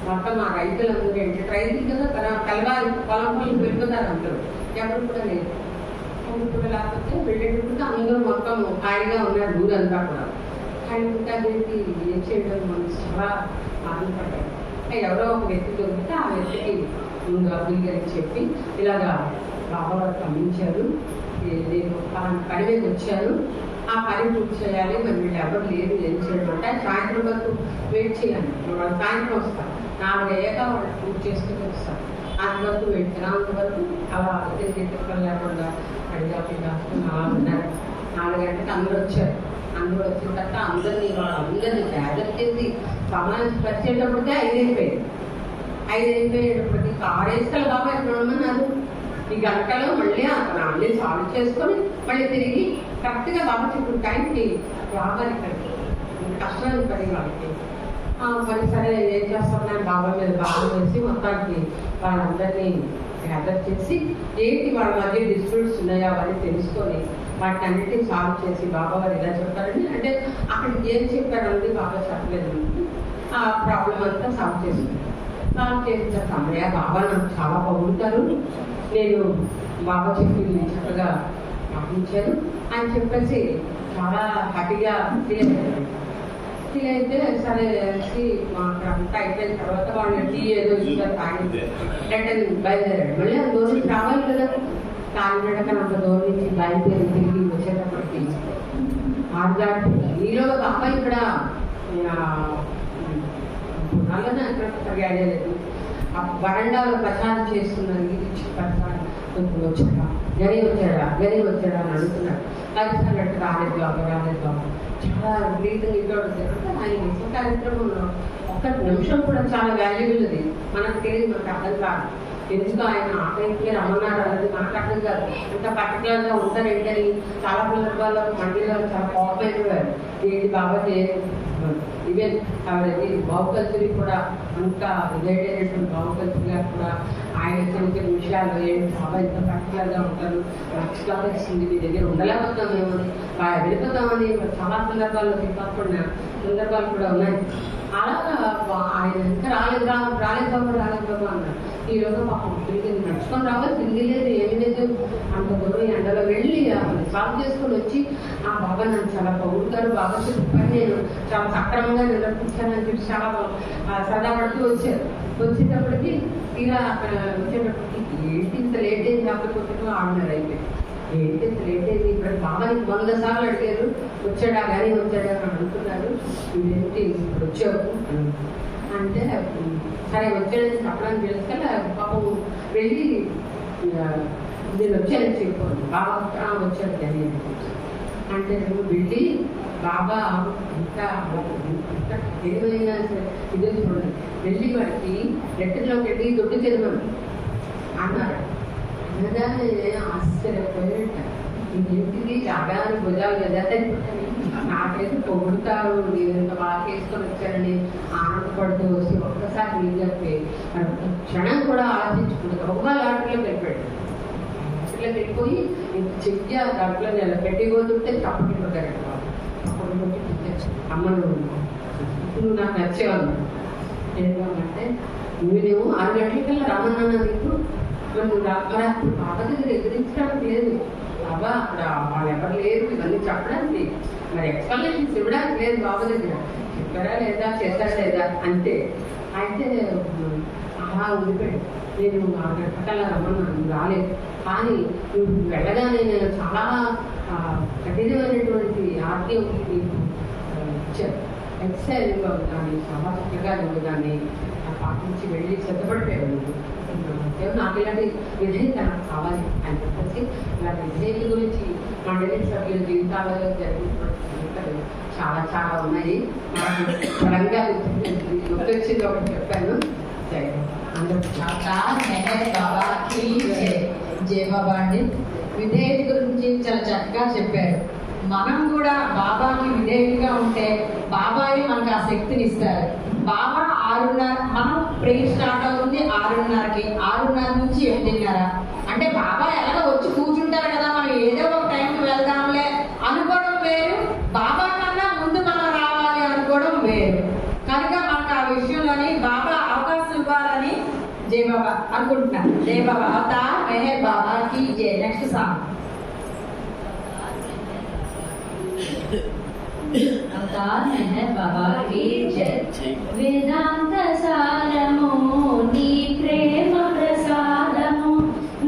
మొత్తం ఆ రైతులందరూ ఏంటి రైతులు కదా కలవాలి పొలం వెళ్ళిపోతారు అందరూ, ఎవరు కూడా లేదు. కూడా లేకపోతే వెళ్ళేటప్పుడు అందరూ మొత్తం హాయిగా ఉన్నారు ఊరంతా కూడా. హాయిగా అదేంటి ఏం చేయడం మనకు చాలా బాధపడ్డాడు. ఎవరో ఒక వ్యక్తి దొరికితే ఆ వ్యక్తికి ముందు అబ్దుల్ గారికి చెప్పి ఇలాగా బాబా వారు పంపించారు, నేను పని మీద వచ్చాను, ఆ పని పూర్తి చేయాలి, మరి వీళ్ళు ఎవరు లేదు ఏం చేయడం అంటే సాయంత్రం వరకు వెయిట్ చేయాలి. వాళ్ళు సాయంత్రం వస్తారు, 4 అయ్యాక వాళ్ళు పూర్తి చేసుకుని వస్తారు. అంతవరకు అంతవరకు అలా తీర్థం లేకుండా అడిగాపి దాచుకుని అలా ఉన్నారు. 4 గంటలకు అందరూ వచ్చారు. అందరూ వచ్చిన తర్వాత అందరినీ గ్యాదర్ చేసి సమావేశం పరిచేటప్పటికే 5 అయిపోయింది. 5 అయిపోయేటప్పటికి 6 వేసుకల బాబా ఎక్కడ ఉండమన్నారు. ఈ గంటలో మళ్ళీ అక్కడ అన్ని సాల్వ్ చేసుకొని మళ్ళీ తిరిగి కరెక్ట్గా బాబా చెప్పిన టైంకి రావాలి. ఇక్కడికి కష్టమైన పని వాళ్ళకి. మరి సరే ఏం చేస్తామని బాబా మీద బాగా వేసి మొత్తానికి వాళ్ళందరినీ గ్యాదర్ చేసి ఏంటి వాళ్ళ మధ్య డిస్ప్యూట్స్ ఉన్నాయో అవన్నీ తెలుసుకొని వాటిని అన్నిటినీ సాల్వ్ చేసి బాబా వారు ఇలా చెప్పారండి అంటే అక్కడికి ఏం చెప్పారండి బాబా చెప్పలేదు. ఆ ప్రాబ్లం అంతా సాల్వ్ చేసింది. సాల్వ్ చేసిన సమయ బాబా నాకు చాలా బాగుంటారు, నేను బాబా చెప్పి చక్కగా పంపించారు అని చెప్పేసి చాలా హ్యాపీగా ఫీల్ అయితే సరే మాకు అంతా అయిపోయిన తర్వాత వాళ్ళు టీ ఏదో ఇస్తారు తాగి బయలుదేరాడు. మళ్ళీ ఆ దూరం నుంచి రావాలి కదా, కాలినడకని అంత దూరం నుంచి బయలుదేరి తిరిగి వచ్చేటప్పటికి ఆర్గాడు ఈలోగా బాబా ఇక్కడ అలానే అక్కడ గాడలేదు. ఆ వరండాలో ప్రచారం చేస్తున్నారు, ఇది ప్రచారం వచ్చాడా గని వచ్చాడా అని అడుగుతున్నాడు. కలిసినట్టు రాలేదు బాబు చాలా రీతిగా ఇవ్వడం. ఆయన విశ్వ కార్యక్రమంలో 1 నిమిషం కూడా చాలా వాల్యుబుల్. అది మనకు తెలియదు, మనకు అర్థం కాదు. ఎందుకు ఆయన ఆటకి రమ్మన్నాడు అనేది మనకు అర్థం కాదు. ఇంత పర్టికులర్గా ఉంటారు ఏంటని చాలా సందర్భాల్లో మండలిలో చాలా కోపమైపోయారు. ఏంటి బాబా ఈవెన్ ఆవిడది బాబు కల్చరీ కూడా అంతా ఇదైనటువంటి బాబు కల్చరీగా కూడా ఆయన చిన్న చిన్న విషయాలు ఏంటి బాబా ఇంత పర్టికులర్గా ఉంటారు, ఎక్స్ట్రా వస్తుంది మీ దగ్గర ఉండలేకపోతాం మేము వెళ్ళిపోతామని చాలా సందర్భాల్లో చెప్పకుండా సందర్భాలు కూడా ఉన్నాయి. అలాగా ఆయన ఇంకా రాలేదు బాబా అన్నారు. ఈరోజు పాపం తిరిగి నడుచుకొని రావాలి, తిరిగి లేదు ఏమి లేదు, అంత దూరం ఎండలో వెళ్ళి సాల్వ్ చేసుకొని వచ్చి ఆ బాబా నన్ను చాలా పొగుడుతారు, బాబా చెప్పారు నేను చాలా సక్రమంగా నిర్వర్తించానని చెప్పి చాలా సరదా పడుతూ వచ్చారు. వచ్చేటప్పటికి తీరా అక్కడ వచ్చేటప్పటికి ఏంటి ఇంత లేట్ అయింది కాకపోతే ఆడినారు అయిపోయింది. ఏంటి ఇంత లేట్ అయింది, ఇప్పుడు బాబాని 100 సార్లు అడిగారు వచ్చాడా కానీ వచ్చాడా అని అడుగుతున్నారు, ఇదేంటి ఇప్పుడు వచ్చావు అంటే సరే వచ్చాడని చెప్పడానికి తెలుసుకెళ్ళి పాపం వెళ్ళి నేను వచ్చానని చెప్పాను. బాగా వచ్చాడు కానీ అంటే నువ్వు వెళ్ళి బాబా ఇంకా ఏమైనా ఇదే చూడండి, వెళ్ళి వాడికి లెక్కలోకి వెళ్ళి దొడ్డు తెరవను అన్నారు. అనగానే ఆశ్చర్యపోయేట, ఇంటికి జాగాన్ని భుజాలు కదా నాకైతే పొగుడుతారు, నేను ఇంత బాగా చేసుకొని వచ్చానని ఆనందపడుతూ వచ్చి ఒక్కసారి నేను చెప్పి క్షణం కూడా ఆలోచించుకుంటుంది. ఒక లాటరీలో వెళ్ళిపోయాడు. లాటరీలో వెళ్ళిపోయి ఇంత చెయ్య దాంట్లో నేను పెట్టిపోతుంటే చప్పటి కొట్టారు. అప్పుడు అమ్మను నువ్వు నాకు నచ్చేవాళ్ళు ఏంటంటే నువ్వేమో 6 గంటలకల్లా రామన్నా నీకు నువ్వు రాప్పుడు బాబా దగ్గర ఎదిరించడానికి లేదు. బాబా అక్కడ వాళ్ళు ఎవరు లేరు ఇవన్నీ చెప్పడానికి, మరి ఎక్స్ప్లెనేషన్స్ ఇవ్వడానికి లేదు బాబా దగ్గర. చెప్పారా లేదా, చేశారా లేదా అంతే. అయితే అలా ఉండిపోయాడు. నేను 6 గంటలకల్లా రమ్మన్నా, నువ్వు రాలేదు. కానీ నువ్వు వెళ్ళగానే నేను చాలా కఠినమైనటువంటి ఆజ్ఞ నీకు ఇచ్చారు. ఎక్సైజ్గా దాన్ని చాలా చక్కగా నువ్వు దాన్ని పాటించి వెళ్ళి సిద్ధపడిపోయావు. నువ్వు నాకు ఇలాంటి విధేయత నాకు కావాలి అని చెప్పేసి ఇలాంటి విధేయత గురించి మండలి సభ్యుల జీవితాలలో జరిగినటువంటి చాలా చాలా ఉన్నాయి. నాకు బలంగా గుర్తొచ్చింది ఒకటి చెప్పాను. బాబా అండి విధేయత గురించి చాలా చక్కగా చెప్పారు. మనం కూడా బాబాకి విధేయులుగా ఉంటే బాబాయే మనకు ఆ శక్తిని ఇస్తారు. బాబా 6:30 మనం ప్రేయర్ స్టార్ట్ అవుతుంది 6:30కి, 6:30 నుంచి 8:30. అంటే బాబా ఎలాగో వచ్చి కూర్చుంటారు కదా, మనం ఏదో ఒక టైంకి వెళ్దాంలే అనుకోవడం వేరు, బాబా కన్నా ముందు మనం రావాలి అనుకోవడం వేరు. కనుక మనకు ఆ విషయంలోని బాబా అవకాశం ఇవ్వాలని జై బాబా అనుకుంటున్నాను. జై బాబా అవతార్ మెహర్ బాబా కి జై. నెక్స్ట్ సాంగ్ అవతార్ మెహర్ బాబా కి జై. వేదాంత సారము నీ ప్రేమ ప్రసాదము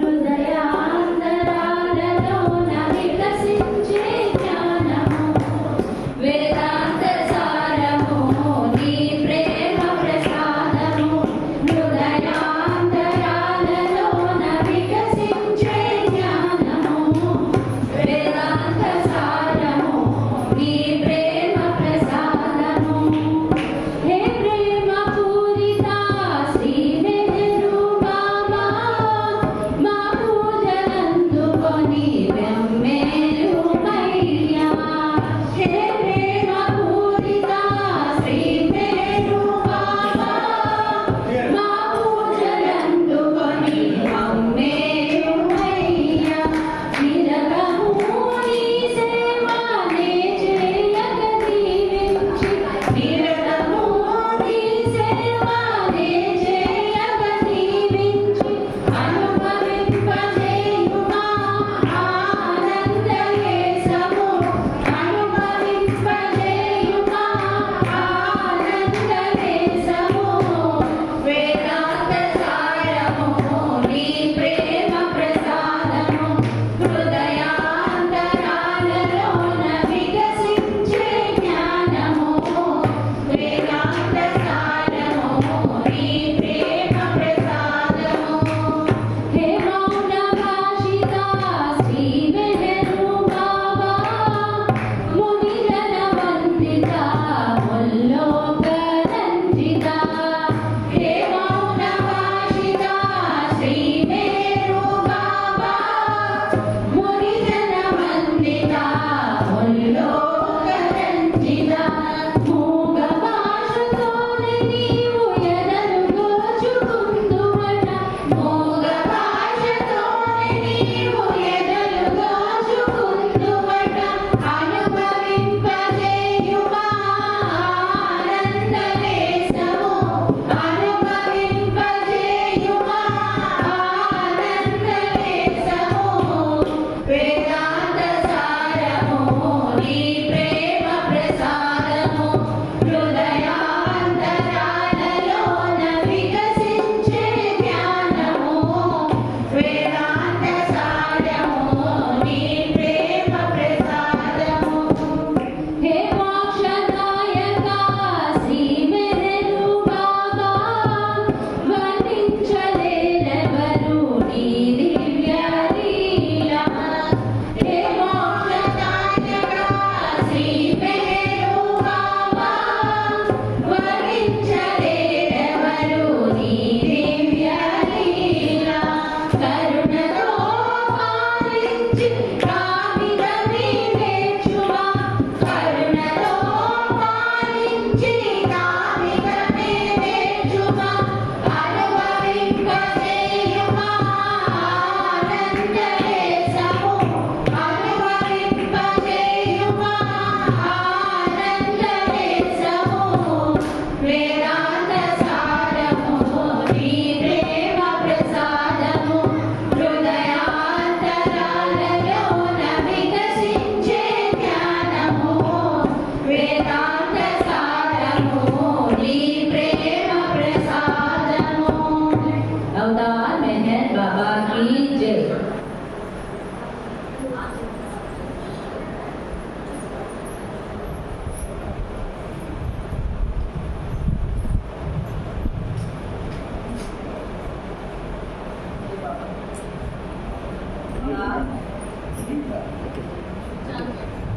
హృదయాంతరాలలో వికసించే జ్ఞానము. వేదాంత సారము నీ ప్రేమ ప్రసాదము హృదయాంతరాలలో వికసించే జ్ఞానము. వేదాంత సారము నీ ప్రేమ ప్రసాదము. హే ప్రేమ పూరిత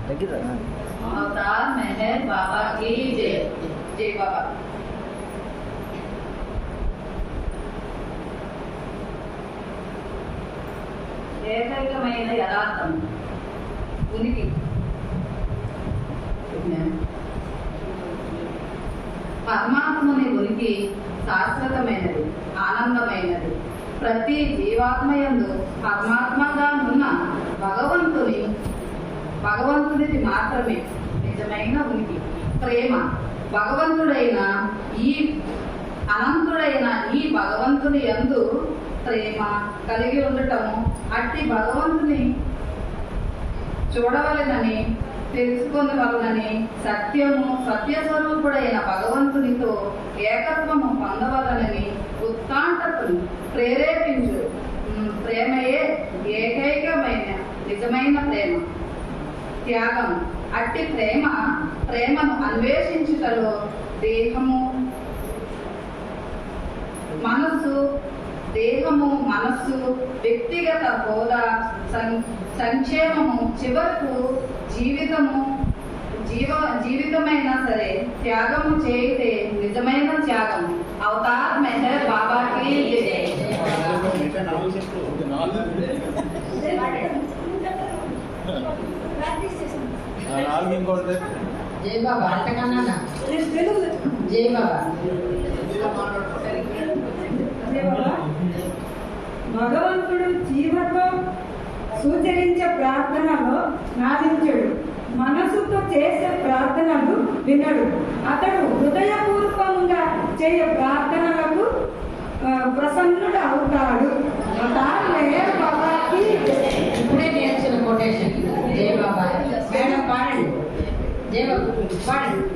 దగ్గర अवतार मेहर बाबा की जय। जय बाबा। ఏకైకమైన యథార్థం ఉనికి పరమాత్మని ఉనికి శాశ్వతమైనది, ఆనందమైనది. ప్రతి జీవాత్మయందు పరమాత్మగా ఉన్న భగవంతునిది మాత్రమే నిజమైన ఉనికి. ప్రేమ భగవంతుడైన అనంతుడైన ఈ భగవంతుని యందు ప్రేమ కలిగి ఉండటము, అట్టి భగవంతుని చూడవలెనని తెలుసుకొనవలనని, సత్యస్వరూపుడైన భగవంతునితో ఏకత్వము పొందవలనని ఉత్కంఠతను ప్రేరేపించు ప్రేమయే ఏకైకమైన నిజమైన ప్రేమ. త్యాగం అట్టి ప్రేమను అన్వేషించుటలో దేహము మనస్సు వ్యక్తిగత హోదా సంక్షేమము చివరకు జీవితమైనా సరే త్యాగము చేయితే నిజమైన త్యాగం. అవతార్ మెహర్ బాబాకి జై. జై బాబా. అంతకన్నా జై బాబా. భగవంతుడు జీవతో సూచరించే ప్రార్థనలో నాదించడు, మనసుతో చేసే ప్రార్థనలు వినడు. అతడు హృదయపూర్వకంగా చేయే ప్రార్థనలకు ప్రసన్నుడు అవుతాడు. ఇప్పుడే నేర్చిన కొటేషన్. జై బాబా. మేడం పాడండి. జై బాబా పాడండి.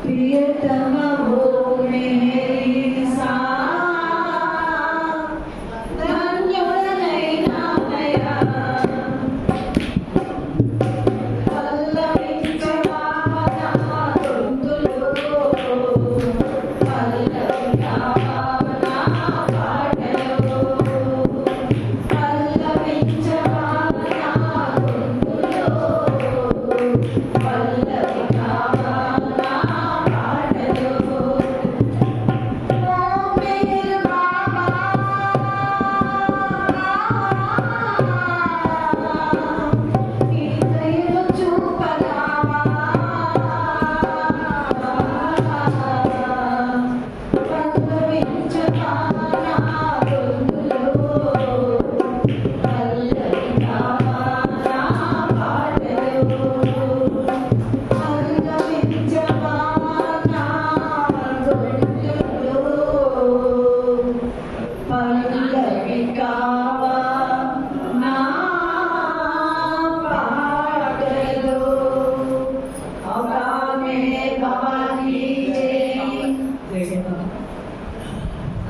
प्रियतम हो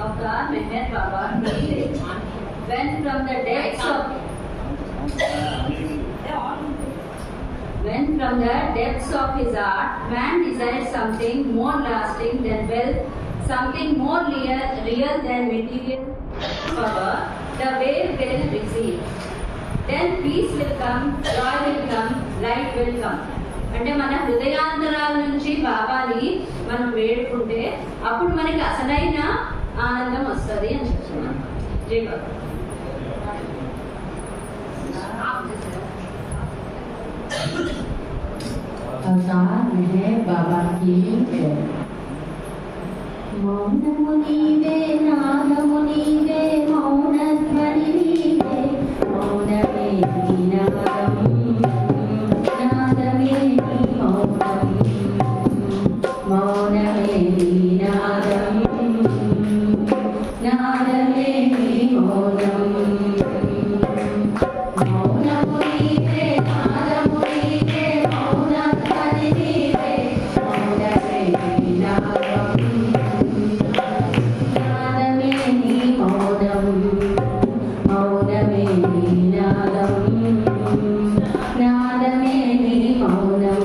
अवतार मेहर बाबा की जय। When from the depths of his heart, man desires something more lasting than wealth, something more real than material power, the wave will recede. Then peace will come, joy will come, light will come. అంటే మన హృదయాంతరాల నుంచి బాబాని మనం వేడుకుంటే అప్పుడు మనకి అసలైన ఆనందం వస్తుంది అని చెప్తున్నాను. జై బాబా. अवतार मेहर बाबा की जय। मौनमु नीवे नादमु नीवे मौनध्वनि नीवे मौनमे नादम नादमे मौनम मौनमे नादम नादमे मौनम मौनमु नीवे नादमु नीवे मौनध्वनि नीवे मौनमे नादम नादमे मौनम मौनमे नादम नादमे मौनम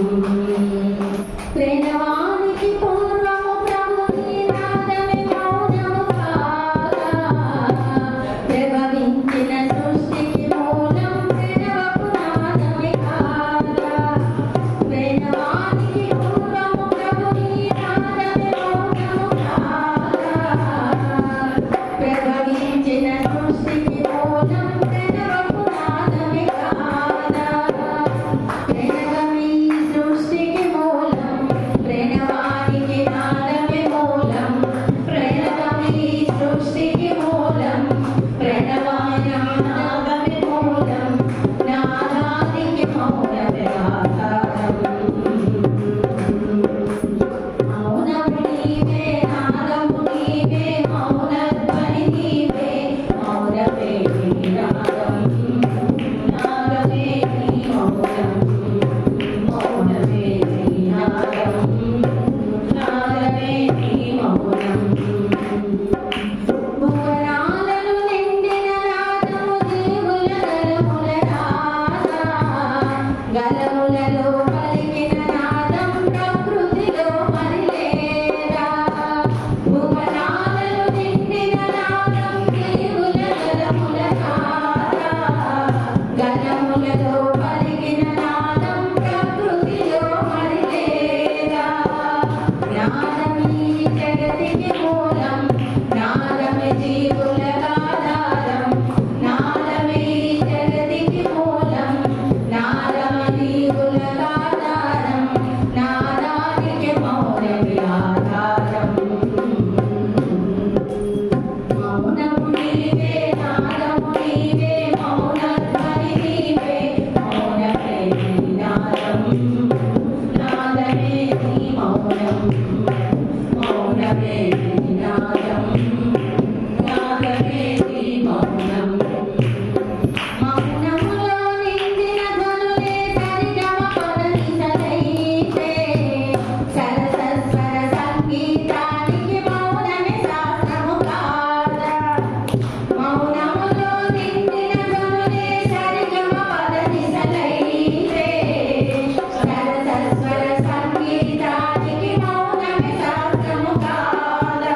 प्रणवाనికి పూర్వము ప్రభుని నాదమే మౌనము కాగా ప్రభవించిన సృష్టికి మూలం ప్రణవపు నాదమే కాగా ప్రణవానికి పూర్వము ప్రభుని నాదమే మౌనము కాగా ప్రభవించిన సృష్టికి మూలం ప్రణవపు నాదమే కాగా ప్రణవమే సృష్టికి మూలం ప్రణవానికి నాదమే మూలం ప్రణవమే సృష్టికి మూలం ప్రణవానికి నాదమే మూలం నాదానికి మౌనమే ఆధారం మౌనము నీవే నాదము నీవే మౌనధ్వని నీవే మౌనమే నాదం నాదమే మౌనం మౌనమే నాదం నాదమే మౌనం భువనాలను నిండిన నాదము దేవుల గలములలో పలికిన నాదం ప్రకృతిలో మరిలేదా భువనాలను నిండిన నాదం దేవుల గలములలో పలికిన నాదం ప్రకృతిలో మరిలేదా నాదమీ జగతికి మూలం నాదమే జీవులకు ఆధారం నాదమే జగతికి మూలం నాదమే జీవులకు ఆధారం నాదానికి మౌనమే ఆధారం మౌనము నీవే నాదము నీవే మౌనధ్వని నీవే మౌనమే నాదం నాదమే మౌనం మౌనమే నాదం నాదమే మౌనం మౌనములో నిండిన ధ్వనులే సరిగమ పదనిసలైతే సరసస్వర సంగీతానికి మౌనమే శాస్త్రము కాదా మౌనములో నిండిన ధ్వనులే సరిగమ పదనిసలైతే సరసస్వర సంగీతానికి మౌనమే శాస్త్రము కాదా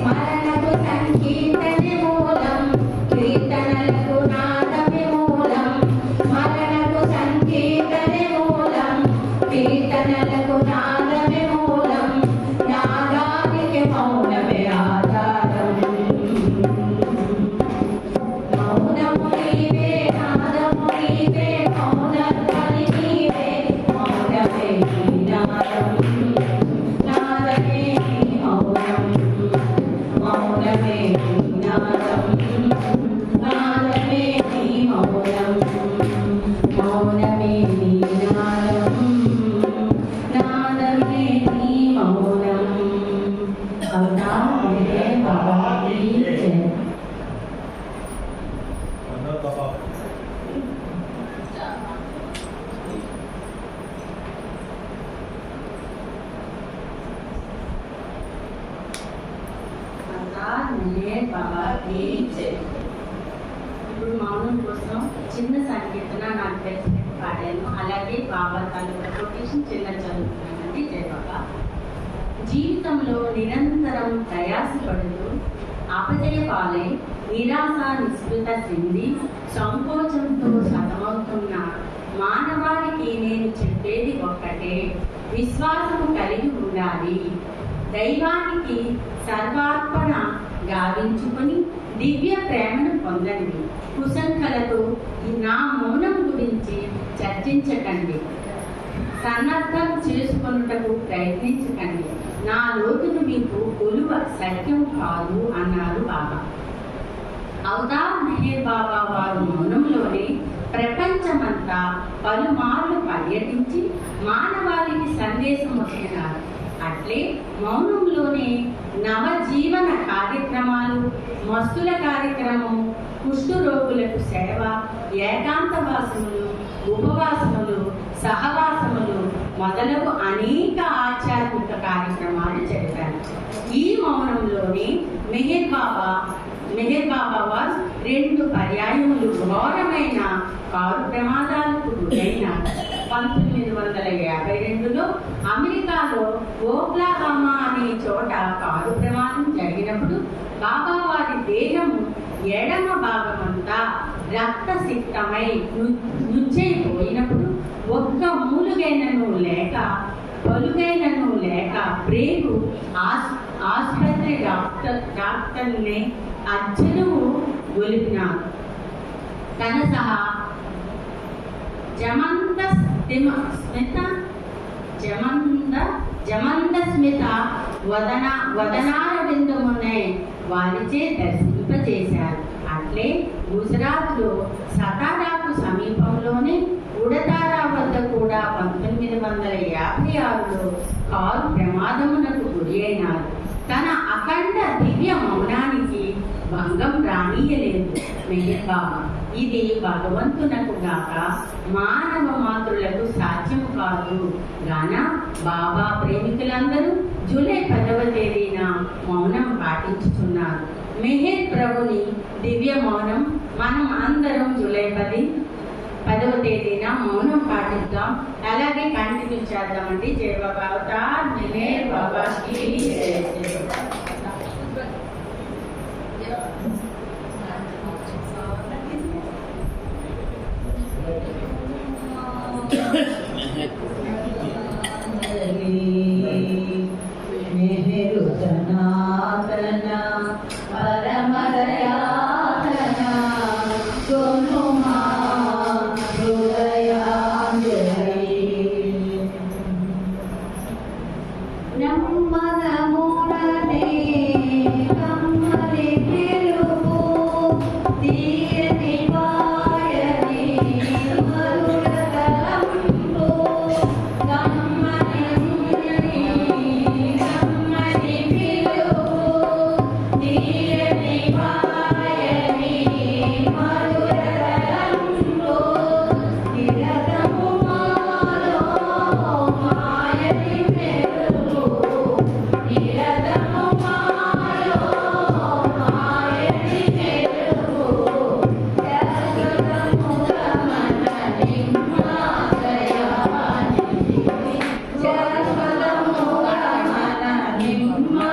మరణకు సంకీర్తనే మూలం కీర్తనలకు నాదమే మూలం మరణకు సంకీర్తనే మూలం కీర్తనలకు నాదమే మూలం నాదానికి మౌనమే ఆధారం మౌనము నీవే నాదము నీవే మౌనధ్వని నీవే మౌనమే నాదం నాదమే మౌనం మౌనమే నాదం నాదమే మౌనం మౌనమే నాదం నాదమే మౌనం अवतार मेहर बाबा की जय। అన్నా అవతార్ మెహర్ బాబా కీ జై. ఇప్పుడు మౌనం కోసం చిన్న సంకీర్తన నాకు తెలిసినట్టు పాడాను. అలాగే బాబా తాలూకా కొటేషన్ చిన్న చదువుతున్నానండి. జై బాబా. జీవితంలో నిరంతరం ప్రయాసపడుతూ అపజయ పాలై నిరాశ నిస్పృత చెంది సంకోచంతో సతమవుతున్న మానవాళికి నేను చెప్పేది ఒక్కటే, విశ్వాసము కలిగి ఉండాలి. దైవానికి సర్వార్పణ గావించుకొని దివ్య ప్రేమను పొందండి. కుశంకలతో నా మౌనం గురించి చర్చించకండి. సన్నద్ధం చేసుకొనుటకు ప్రయత్నించకండి. నా లోతును మీకు కొలువ సత్యం కాదు అన్నారు బాబా. అవతార్ మెహర్ బాబా వారు మౌనంలోనే ప్రపంచమంతా పలుమార్లు పర్యటించి మానవాళికి సందేశం వచ్చినారు. అట్లే మౌనంలోనే నవజీవన కార్యక్రమాలు, మస్తుల కార్యక్రమము, కుష్టు రోగులకు సేవ, ఏకాంతవాసములు, ఉపవాసములు, సహవాసములు మొదలగు అనేక ఆధ్యాత్మిక కార్యక్రమాలు జరిపారు. ఈ మౌనంలోనే మెహర్ బాబా వారు 2 పర్యాయములు ఘోరమైన కారు ప్రమాదాలకు గురైన 1952లో అమెరికాలో ఓక్లాహామా అనే చోట కారు ప్రమాదం జరిగినప్పుడు బాబా వారి దేహము ఎడమ భాగమంతా రక్తసిక్తమై నుచ్చైపోయినప్పుడు ఒక్క మూలుగైనను లేక పలుగైనను లేక బ్రేకు ఆసుపత్రి డాక్టర్ని అజ్జనువు గొలిపినారు. తన సహా జమంద స్మిత వదనార బిందుమునే వారిచే దర్శింపజేశారు. అట్లే గుజరాత్లో సతారాకు సమీపంలోనే ఉడతారా వద్ద కూడా 1956లో కారు ప్రమాదమునకు గురి అయినారు. తన అఖండ దివ్య మౌనానికి భంగం రానీయలేదు మెహర్ బాబా. ఇది భగవంతునకు గాక మానవ మాతృలకు సాధ్యము కాదు గాన బాబా ప్రేమికులందరూ జూలై 10వ తేదీన మౌనం పాటించుతున్నారు. మెహర్ ప్రభుని దివ్య మౌనం మనం అందరం జూలై 10వ తేదీన మౌనం పాటిద్దాం. అలాగే కంటిన్యూ చేద్దామండి. జై బాబా. అవతార్ మెహర్ బాబా కీ జై. మెహరు సనాతన పరమదయాతన సోనుమా హృదయాంజలి నమ్మదముననే కమ్మలి పిలుపు తీయని వాయని మధుర తలంపు కమ్మని పిలుపు తీయని వాయని మధుర తలంపు నిరతము మాలో మాయని మెరుపు నిరతము మాలో మాయని మెరుపు శాశ్వతముగా మన నిమ్మాదయానిధి శాశ్వతముగా మన నిమ్మాదయానిధి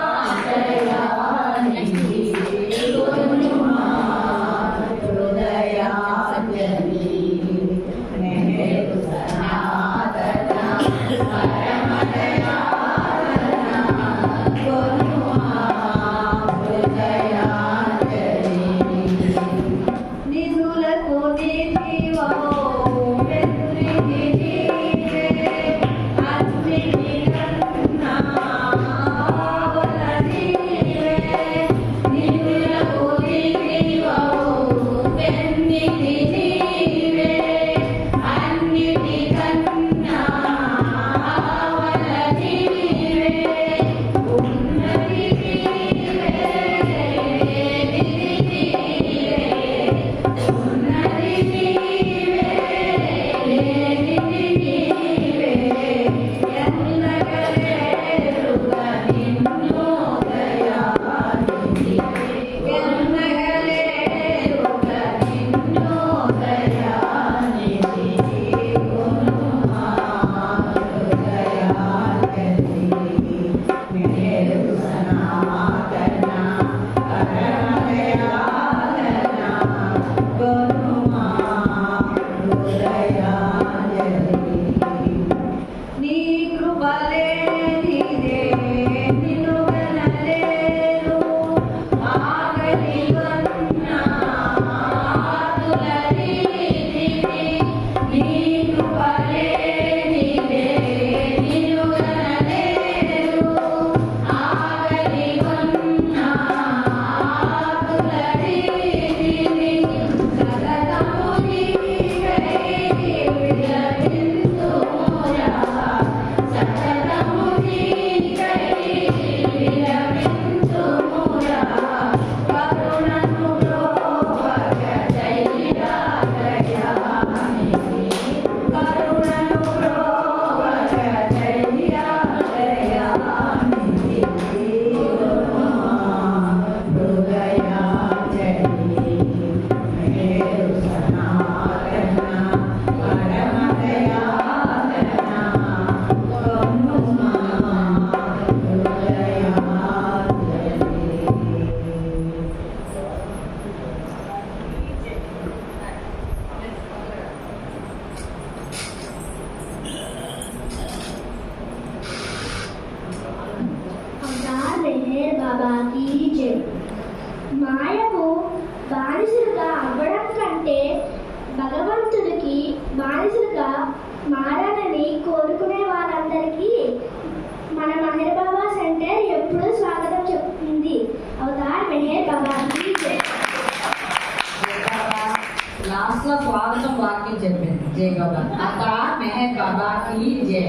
మాయకు బానిసలుగా అవ్వడం కంటే భగవంతుడికి బానిసలుగా మారాలని కోరుకునే వారందరికీ మన మెహర్ బాబా సెంటర్ ఎప్పుడూ స్వాగతం చెప్తుంది. అవతార్ మెహర్ బాబాకి జై. లాస్ట్ లో స్వాగతం వాక్యం చెప్పింది జై బాబా. అవతార్ మెహర్ బాబాకి జై.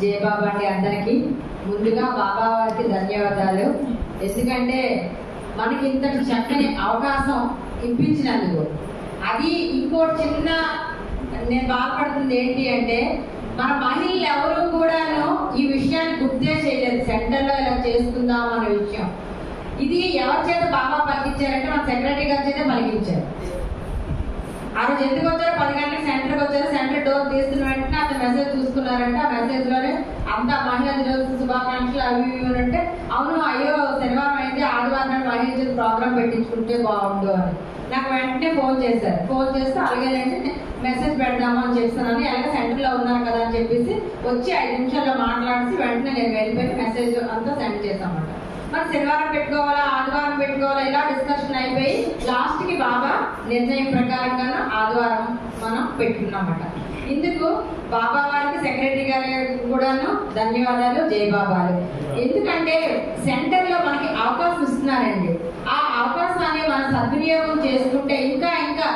జై బాబా అండి అందరికి. ముందుగా బాబా వారికి ధన్యవాదాలు. ఎందుకంటే మనకి ఇంత చక్కని అవకాశం ఇప్పించినందుకు. అది ఇంకోటి చిన్న నేను బాధపడుతుంది ఏంటి అంటే మన మహిళలు ఎవరు కూడాను ఈ విషయాన్ని గుర్తే చేయలేదు. సెంటర్లో ఇలా చేసుకుందాం అనే విషయం. ఇది ఎవరి చేత బాబా పలికించారంటే మన సెక్రటరీ గారి చేత పలికించారు. ఆ రోజు ఎందుకు వచ్చారో 10 గంటలకు సెంటర్కి వచ్చారు. సెంటర్ డోర్ తీస్తున్న వెంటనే అతను మెసేజ్ చూసుకున్నారంటే ఆ మెసేజ్ లోనే అంతా మహిళా దినోత్సవ శుభాకాంక్షలు అవి ఇవి అంటే అవును అయ్యో శనివారం అయితే ఆదివారం నాడు మహిళ ప్రోగ్రామ్ పెట్టించుకుంటే బాగుండు అని నాకు వెంటనే ఫోన్ చేశారు. ఫోన్ చేస్తే అలాగేనంటే మెసేజ్ పెడదాము అని చెప్తున్నాను. అలాగే సెంటర్లో ఉన్నారు కదా అని చెప్పేసి వచ్చి 5 నిమిషాల్లో మాట్లాడి వెంటనే నేను వెళ్ళిపోయి మెసేజ్ అంతా సెండ్ చేశామన్నమాట. మరి శనివారం పెట్టుకోవాలా ఆదివారం పెట్టుకోవాలా ఇలా డిస్కషన్ అయిపోయి లాస్ట్ కి బాబా నిర్ణయం ప్రకారంగా ఆదివారం మనం పెట్టుకున్నామట. ఇందుకు బాబా వారికి సెక్రటరీ గారికి కూడాను ధన్యవాదాలు, జై బాబాలు. ఎందుకంటే సెంటర్ లో మనకి అవకాశం ఇస్తున్నారండి. ఆ అవకాశాన్ని మనం సద్వినియోగం చేసుకుంటే ఇంకా ఇంకా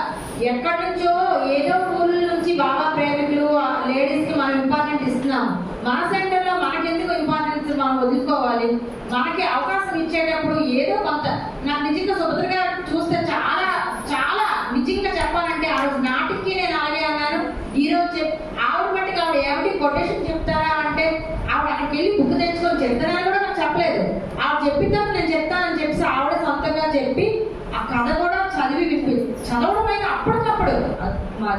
ఎక్కడి నుంచో ఏదో ఊళ్ళ నుంచి బాబా ప్రేమికులు లేడీస్ కి మనం ఇంపార్టెంట్ ఇస్తున్నాము. మన సెంటర్ లో మనకెందుకు ఇంపార్టెన్స్ మనం వదులుకోవాలి? మనకి అవకాశం ఇచ్చేటప్పుడు ఏదో కొంత నాకు నిజంగా సుభద్ర గారు చూస్తే చాలా చాలా నిజంగా చెప్పాలంటే ఆ రోజు నాటికి నేను అలాగే అన్నాను. ఈ రోజు ఆవిడ మట్టికి ఆవిడ ఏమిటి కొటేషన్ చెప్తారా అంటే ఆవిడ అక్కడికి వెళ్ళి బుక్ తెచ్చుకొని చెప్తానని కూడా నాకు చెప్పలేదు. ఆవిడ చెప్పిన నేను చెప్తానని చెప్పి ఆవిడ సొంతంగా చెప్పి ఆ కథ కూడా చదివి చదవడం అయినా అప్పటికప్పుడు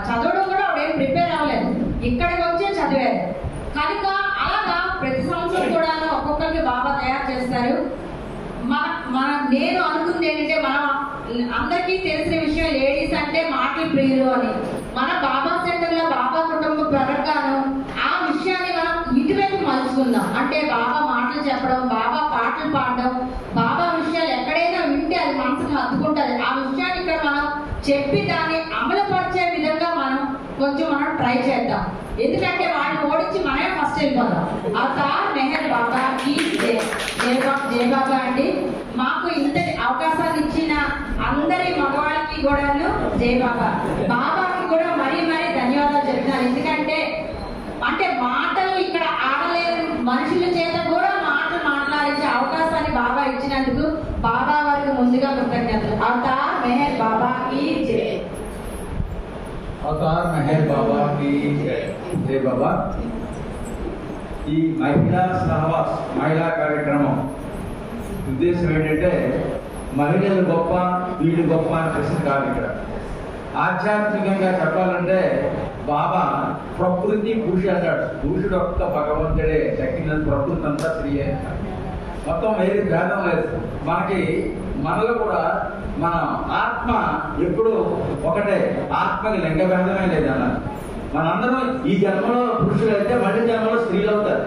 చదవడం కూడా ఆవిడ ఏం ప్రిపేర్ అవ్వలేదు, ఇక్కడికి వచ్చే చదివారు. కనుక అలాగా ప్రతి సంవత్సరం కూడా ఒక్కొక్కరికి బాబా తయారు చేస్తారు. నేను అనుకుంది ఏంటంటే మనం అందరికీ తెలిసిన విషయం లేడీస్ అంటే మాటలు ప్రియులు అని. మన బాబా సెంటర్ లో బాబా కుటుంబ ప్రకారం ఆ విషయాన్ని మనం ఇటువైపు మలుచుకుందాం. అంటే బాబా మాటలు చెప్పడం, బాబా పాటలు పాడడం, బాబా విషయాలు ఎక్కడైనా వింటే అది మనసుకు హత్తుకుంటుంది. ఆ విషయాన్ని ఇక్కడ మనం చెప్పి దాన్ని అమలుపరిచే విధంగా మనం ట్రై చేద్దాం. ఎందుకంటే వాడిని ఓడించి మనమే ఫస్ట్ వెళ్ళిపోదాం. అవతార్ మెహర్ బాబాకి జై బాబా అండి. మాకు ఇంతటి అవకాశాలు ఇచ్చిన అందరి మగవాళ్ళకి కూడాను జై బాబా. బాబాకి కూడా మరీ ధన్యవాదాలు చెప్తున్నాను. ఎందుకంటే అంటే మాటలు ఇక్కడ ఆడలేని మనుషుల చేత కూడా మాటలు మాట్లాడించే అవకాశాన్ని బాబా ఇచ్చినందుకు బాబా వారికి ముందుగా కృతజ్ఞతలు. అవతార్ మెహర్ బాబాకి జై. అవతార్ మెహర్ బాబాకి జై బాబా. ఈ మహిళా సహవాస్ మహిళా కార్యక్రమం ఉద్దేశం ఏంటంటే మహిళలు గొప్ప వీళ్ళు గొప్ప అని ప్రశ్న కాదు. ఇక్కడ ఆధ్యాత్మికంగా చెప్పాలంటే బాబా ప్రకృతి పురుషుడు అన్నాడు. పురుషుడు ఒక్క భగవంతుడే, శక్తి ప్రకృతి అంతా స్త్రీ అంటాడు. మొత్తం ఏది భేదం లేదు. మనలో కూడా మన ఆత్మ ఎప్పుడు ఒకటే, ఆత్మకి లింగ భేదమే లేదన్నారు. మనందరం ఈ జన్మలో పురుషులు అయితే మళ్ళీ జన్మలో స్త్రీలు అవుతారు,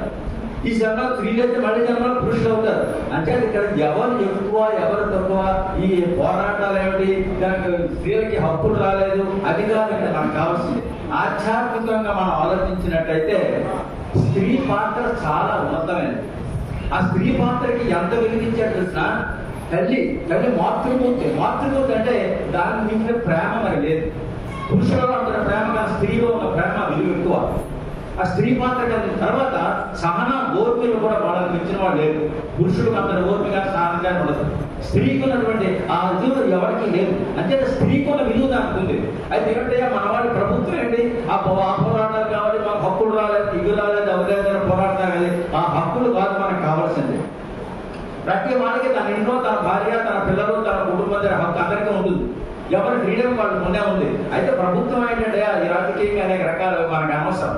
ఈ జన్మలో స్త్రీలు అయితే మళ్ళీ జన్మలో పురుషులు అవుతారు. అంటే ఇక్కడ ఎవరు ఎక్కువ ఎవరు తక్కువ, ఈ పోరాటాలు ఏమిటి, దానికి స్త్రీలకి హక్కులు రాలేదు, అది కాదంటే మనకు కావాల్సింది. ఆధ్యాత్మికంగా మనం ఆలోచించినట్టయితే స్త్రీ పాత్ర చాలా ఉన్నతమైనది. ఆ స్త్రీ పాత్రకి ఎంత వెలిగించాడు కృష్ణ. తల్లి మాతృమూర్తి అంటే దాని మించిన ప్రేమ మరి లేదు. పురుషులలో అంత ప్రేమ కానీ స్త్రీలో ఉన్న ప్రేమ విలువ ఎక్కువ. ఆ స్త్రీ పాత్ర కలిగిన తర్వాత సహన ఓర్పులు కూడా వాళ్ళకి మించిన వాళ్ళు లేదు. పురుషులకు అంత ఓర్పుగా సహనంగా ఉండదు. స్త్రీకి ఉన్నటువంటి ఆ విలువ ఎవరికి లేదు. అంటే స్త్రీకి ఉన్న విలువ దానికి ఉంది. అయితే ఏంటంటే మన వాళ్ళ ప్రభుత్వం ఏంటి, ఆ పోరాటాలు కావాలి, మాకు హక్కులు రాలేదు, ఇవి రాలేదు, ఎవరైనా పోరాటాలు కాదు. ఆ హక్కులు కాదు మనకు కావాల్సింది. ప్రతి వాళ్ళకి తన ఇంట్లో తన భార్య, తన పిల్లలు, తన కుటుంబం హక్కు అందరికీ ఉంటుంది. ఎవరి ఫ్రీడమ్ వాళ్ళు ముందే ఉంది. అయితే ప్రభుత్వం ఏంటంటే ఈ రాజకీయంగా అనేక రకాలు మనకు అనవసరం,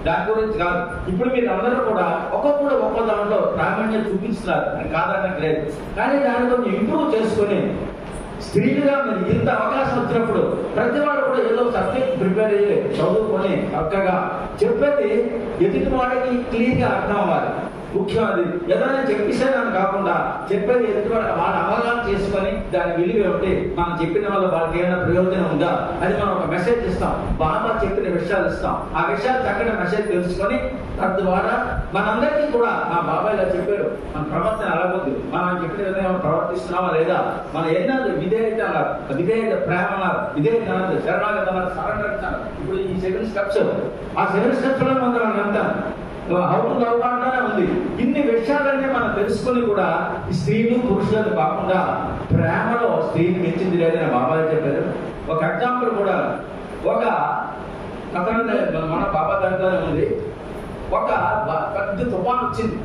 దాని గురించి కాదు. ఇప్పుడు మీరు అందరూ కూడా ఒక్కొక్క దాంట్లో ప్రావీణ్యం చూపిస్తున్నారు, కాదనకు లేదు. కానీ దాన్ని కొంచెం ఇంప్రూవ్ చేసుకొని స్త్రీలుగా మీరు ఇంత అవకాశం వచ్చినప్పుడు ప్రతి వాడు కూడా ఏదో సబ్జెక్ట్ ప్రిపేర్ అయ్యి చదువుకొని చక్కగా చెప్పేది ఎదుటి వాడికి క్లియర్గా అర్థం అవ్వాలి. ముఖ్యం అది. ఏదైనా చెప్పేసేదాన్ని కాకుండా చెప్పేది ఎదుటి వాళ్ళ అవగాహన చేసుకొని దాని విలువ ఉంటే మనం చెప్పిన వల్ల వాళ్ళకి ఏమైనా ప్రయోజనం ఉందా అది మనం ఒక మెసేజ్ ఇస్తాం. బాబా చెప్పిన విషయాలు ఇస్తాం. ఆ విషయాలు చక్కటి మెసేజ్ తెలుసుకొని తద్వారా మనందరికీ కూడా మా బాబాయ్ ఇలా చెప్పారు, మన ప్రవర్తన అలాగొద్దు, మనం చెప్పిన విధంగా ప్రవర్తిస్తున్నామా లేదా, మన ఎన్నో విధేయత అన్నారు, విధేయత ప్రేమ అన్నారు, విధేయత అన్నారు, శరణాగత అన్నారు, సరెండర్ అన్నారు. ఇప్పుడు ఈ 7 స్టెప్స్, ఆ 7 స్టెప్స్ లో మనం అంటాం హౌ టు లవ్ అంటానే ఉంది. ఇన్ని విషయాలన్నీ మనం తెలుసుకుని కూడా ఈ స్త్రీలు పురుషులను కాకుండా ప్రేమలో స్త్రీని మించింది లేదని బాబాయ్ చెప్పారు. ఒక ఎగ్జాంపుల్ కూడా, ఒక కథ మన బాబా దగ్గర ఉంది. ఒక పెద్ద తుఫాన్ వచ్చింది.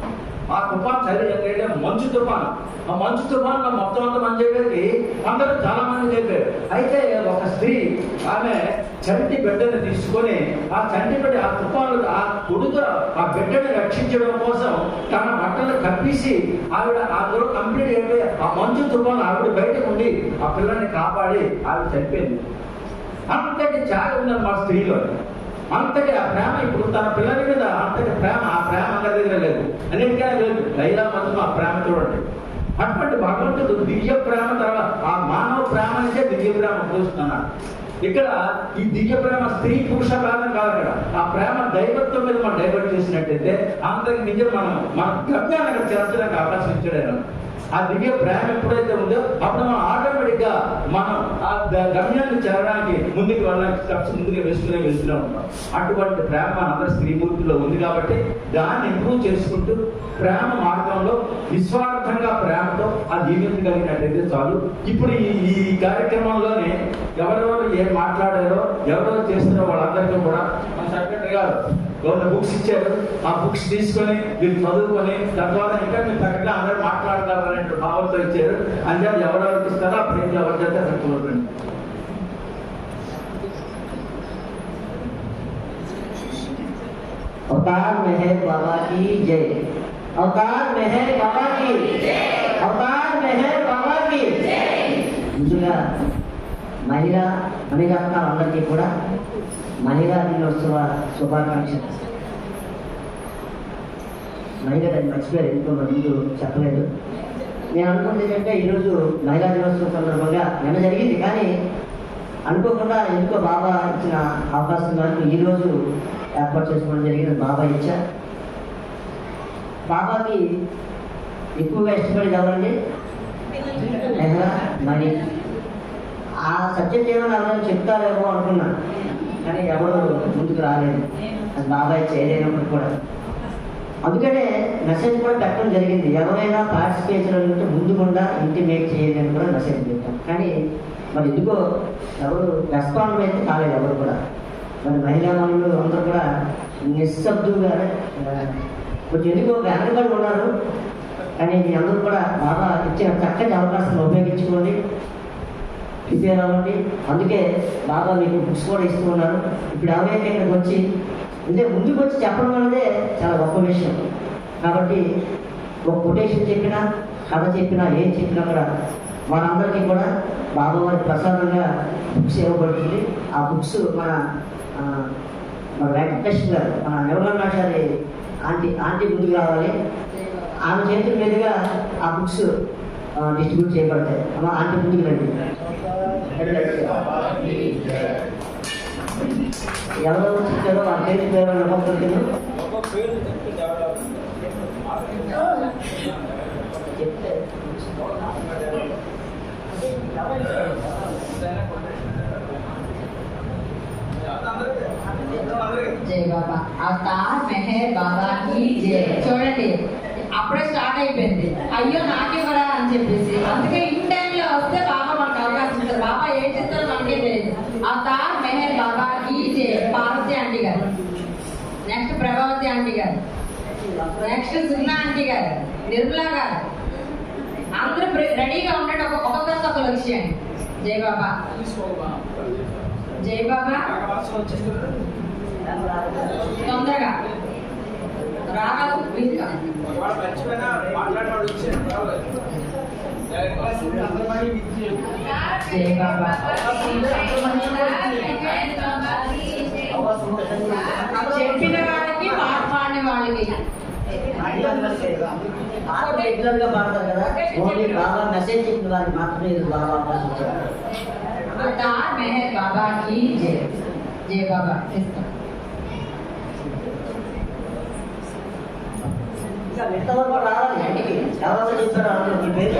ఆ తుఫాన్ చలి ఏంటంటే మంచు తుఫాను. ఆ మంచు తుఫాన్లో మొత్తం అంత మంది చెప్పేది అందరూ చాలా మంది చెప్పారు. అయితే ఒక స్త్రీ ఆమె చంటి బిడ్డను తీసుకొని ఆ చంటి బిడ్డ ఆ తుఫాను ఆ కొడుకు ఆ బిడ్డను రక్షించడం కోసం తన బట్టలు కప్పేసి ఆవిడ ఆ దూరం కంప్లీట్ అయిపోయి ఆ మంచు తుఫాను ఆవిడ బయటకు ఉండి ఆ పిల్లల్ని కాపాడి ఆవిడ చనిపోయింది. అంతటి త్యాగం ఉంది మా స్త్రీలో. అంతటి ఆ ప్రేమ ఇప్పుడు తన పిల్లల మీద అంతటి ప్రేమ, ఆ ప్రేమ అందరి దగ్గర లేదు, అన్నిటికీ లేదు. లైలా మధ్య ఆ ప్రేమ చూడండి. అటువంటి భగవంతుడు దివ్య ప్రేమ తర్వాత ఆ మానవ ప్రేమ నుంచే దివ్య ప్రేమ పోస్తున్నాడు. ఇక్కడ ఈ దివ్య ప్రేమ స్త్రీ పురుష కారణం కాదు. అక్కడ ఆ ప్రేమ దైవత్వం మీద మనం డైవర్ట్ చేసినట్టయితే అంతకు నిజం మన గమ్యాన్ని అక్కడ చేర్చడానికి అవకాశం ఇచ్చాడు. ఆ దివ్య ప్రేమ ఎప్పుడైతే ఉందో అప్పుడు మనం ఆటోమేటిక్ గా మనం ఆ గమ్యాన్ని చేరడానికి ముందుకు వెళ్ళడానికి స్టెప్స్ ముందుగా వెళ్తూనే ఉంటాం. అటువంటి ప్రేమ మనందరి స్త్రీమూర్తిలో ఉంది కాబట్టి దాన్ని ఇంప్రూవ్ చేసుకుంటూ ప్రేమ మార్గంలో నిస్వార్థంగా ప్రేమతో ఆ జీవించగలిగినట్టయితే చాలు. ఇప్పుడు ఈ కార్యక్రమంలోనే ఎవరెవరు ఏం మాట్లాడారో ఎవరెవరు చేస్తున్నారో వాళ్ళందరికీ కూడా మన సెక్రటరీ గారు గవర్నమెంట్ బుక్స్ ఇచ్చారు. ఆ బుక్స్ తీసుకొని మీరు చదువుకొని తద్వారా ఇంకా మీరు తగ్గగా అందరూ మాట్లాడతారనే భావంతో ఇచ్చారు. అంటే ఎవరెవరికి ఇస్తారో అప్పుడు ఏం ఎవరి చేస్తే చూడండి. अवतार मेहर बाबा की जय। अवतार मेहर बाबा की जय। अवतार मेहर बाबा की जय। ముందుగా మహిళా అందరికీ కూడా మహిళా దినోత్సవ శుభాకాంక్షలు. మహిళలు మర్చిపోయారు, ఎందుకో ముందు చెప్పలేదు. నేను అనుకుంది ఏంటంటే ఈరోజు మహిళా దినోత్సవం సందర్భంగా నిన్న జరిగింది, కానీ అనుకోకుండా ఎందుకో బాబా ఇచ్చిన అవకాశం వరకు ఈరోజు ఏర్పాటు చేసుకోవడం జరిగింది. బాబా ఇచ్చా. బాబాకి ఎక్కువగా ఇష్టపడేది ఎవరండి? నెహ్రా మణి. ఆ సబ్జెక్ట్ ఏమైనా ఎవరైనా చెప్తారేమో అనుకున్నాను, కానీ ఎవరు ముందుకు రాలేదు. అది బాబాయ్ చేయలేనప్పుడు కూడా. అందుకనే మెసేజ్ కూడా పెట్టడం జరిగింది. ఎవరైనా పార్టిసిపేషన్ అంటే ముందుకుండా ఇంటిమేట్ చేయాలని కూడా మెసేజ్ పెట్టాం. కానీ మరి ఎందుకో ఎవరు రెస్పాండ్ అయితే కాలేదు ఎవరు కూడా. మరి మహిళా మనులు అందరూ కూడా నిశ్శబ్దంగా కొంచెం ఎందుకో వెనకబడి ఉన్నారు. కానీ మీ అందరూ కూడా బాగా ఇచ్చిన చక్కటి అవకాశాన్ని ఉపయోగించుకోండి, ప్రిపేర్ అవ్వండి. అందుకే బాగా మీకు బుక్స్ కూడా ఇస్తూ ఉన్నారు. ఇప్పుడు ఎవరైతే ఇక్కడికి వచ్చి అంటే ముందుకు వచ్చి చెప్పడం అనేది చాలా గొప్ప విషయం. కాబట్టి ఒక కొటేషన్ చెప్పినా, కథ చెప్పినా, ఏం చెప్పినా కూడా మనందరికీ కూడా బాబా వారి ప్రసాదంగా బుక్స్ ఇవ్వబడుతుంది. ఆ బుక్స్ మన వెంకటేశ్వర గారు, మన నిర్మలాచారి ఆంటీ ముందుకు రావాలి. ఆమె చేతుల మీదుగా ఆ బుక్స్ డిస్ట్రిబ్యూట్ చేయబడతాయి. ఆంటీ ముందుకు రండి. ఎవరో చెప్పారో ఆ పేరు పేరు చెప్తే జై బాబా. అవతార్ మెహర్ బాబా కి జై. చూడండి అప్పుడే స్టార్ట్ అయిపోయింది, అయ్యో నాకివ్వరా అని చెప్పేసి. అందుకే ఇన్ టైంలో వస్తే బాబా మనకు అవకాశం ఇస్తారు. బాబా ఏం చేస్తారో మనకే తెలియదు. అవతార్ మెహర్ బాబా కి జై. పార్వతి ఆంటీ గారు, నెక్స్ట్ ప్రభావతి ఆంటీ గారు, నెక్స్ట్ సున్నా ఆంటీ గారు, నిర్మలా గారు, అందరూ రెడీగా ఉండండి. ఒక్కొక్కరికి ఒక లక్ష్యం. జై బాబా. జై బాబా. తొందరగా రాగలదు వీలుగా. జై బాబా. చెప్పిన వాళ్ళకి పాట పాడిన వాళ్ళకి రెగ్యులర్ గా పాడతారు కదా, ఓన్లీ బాబా మెసేజ్ చెప్పిన వారికి మాత్రమే ఇది బాబా ఆలోచించారు. అవతార్ మెహర్ బాబా కి జై. జై బాబా. ఇంకా మిగతావరకు రావాలి ఇంటికి. ఎవరో చెప్పారు అందరూ మీ పేరు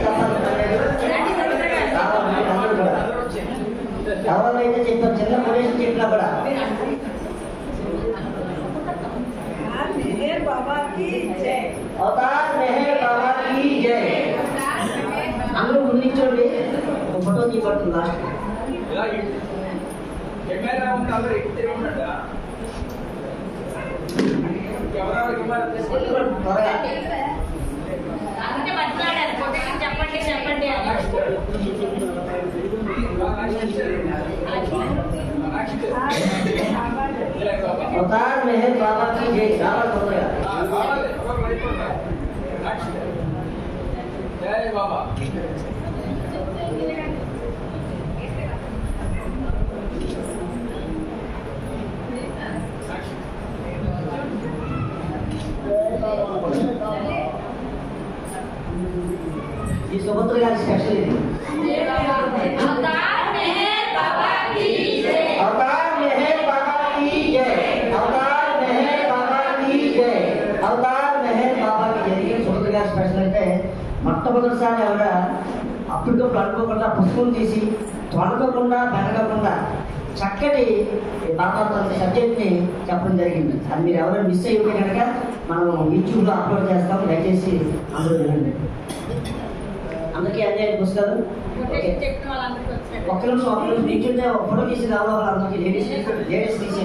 ఎవరైతే చెప్పారు చిన్న కొటేషన్ చెప్పినా కూడా అవతార్ మెహర్ బాబా కి జై. అందరూ గుర్తించండి. ఒక ఫోటో తీయబడుతుంది లాస్ట్. అందుకే మాట్లాడారు కొటేషన్ చెప్పండి చెప్పండి అని. అవతార్ మెహర్ బాబా కి జై. రావాలి తొందరగా. జై బాబా. ఈ సుభద్ర గారి స్పెషల్ ఇది. అవతార్ మెహర్ బాబా కి జై. అవతార్ మెహర్ బాబా కి జై. అవతార్ మెహర్ బాబా కి జై. అవతార్ మెహర్ బాబా కి జై. సుభద్ర గారి స్పెషల్ అంటే మొట్టమొదటిసారి ఆవిడ అప్పటికప్పుడు అనుకోకుండా పుస్తకం తీసి తొడగకుండా బెనగకుండా చక్కటి భాగవతం సబ్జెక్ట్ని చెప్పడం జరిగింది. అది మీరు ఎవరైనా మిస్ అయితే కనుక మనం యూట్యూబ్లో అప్లోడ్ చేస్తాం. దయచేసి అందరూ వినండి. అందరికీ అన్ని పుస్తకాలు ఒక్క నిమిషం నిల్చుంటే ఒక ఫోటో తీసి రావాలి. అందరికీ లేడీస్ తీసి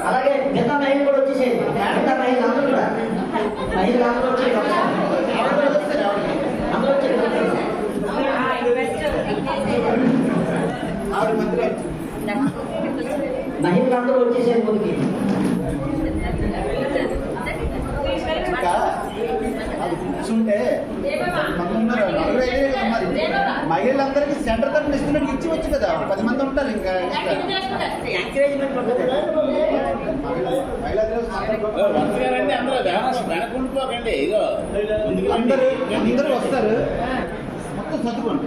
అలాగే మిగతా మహిళలు కూడా వచ్చేసేది. మిగతా మహిళలు అందరూ కూడా మహిళలు అందరూ వచ్చేది. అందరూ వచ్చేది. మహిళలందరూ వచ్చేసేది ముందుకి. కూర్చుంటే మహిళలందరికీ సెంటర్ తరఫున ఇస్తున్నట్టు ఇచ్చి వచ్చు కదా. 10 మంది ఉంటారు. ఇంకా ఎంకరేజ్మెంట్ ఉంటుంది. అందరూ వస్తారు. మొత్తం చదువుకోండి.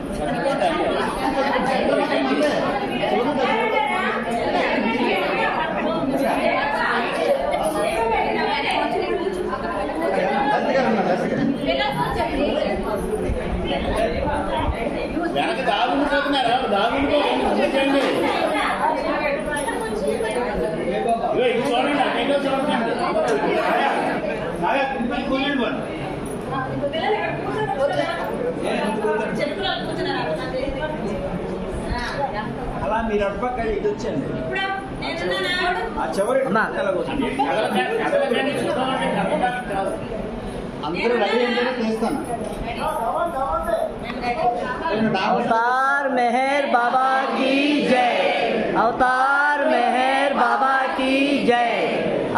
వెనక దాగుండిపోతున్నారా? దాగుండిపోకండి. ఇది చూడండి, అటేటో చూడండి. అలా మీరు అటుపక్క ఇది వచ్చండి. ఆ చివరి అందరూ రెడీ అంటే చేస్తాను. అవతార్ మెహర్ బాబా की जय. अवतार मेहर बाबा की जय.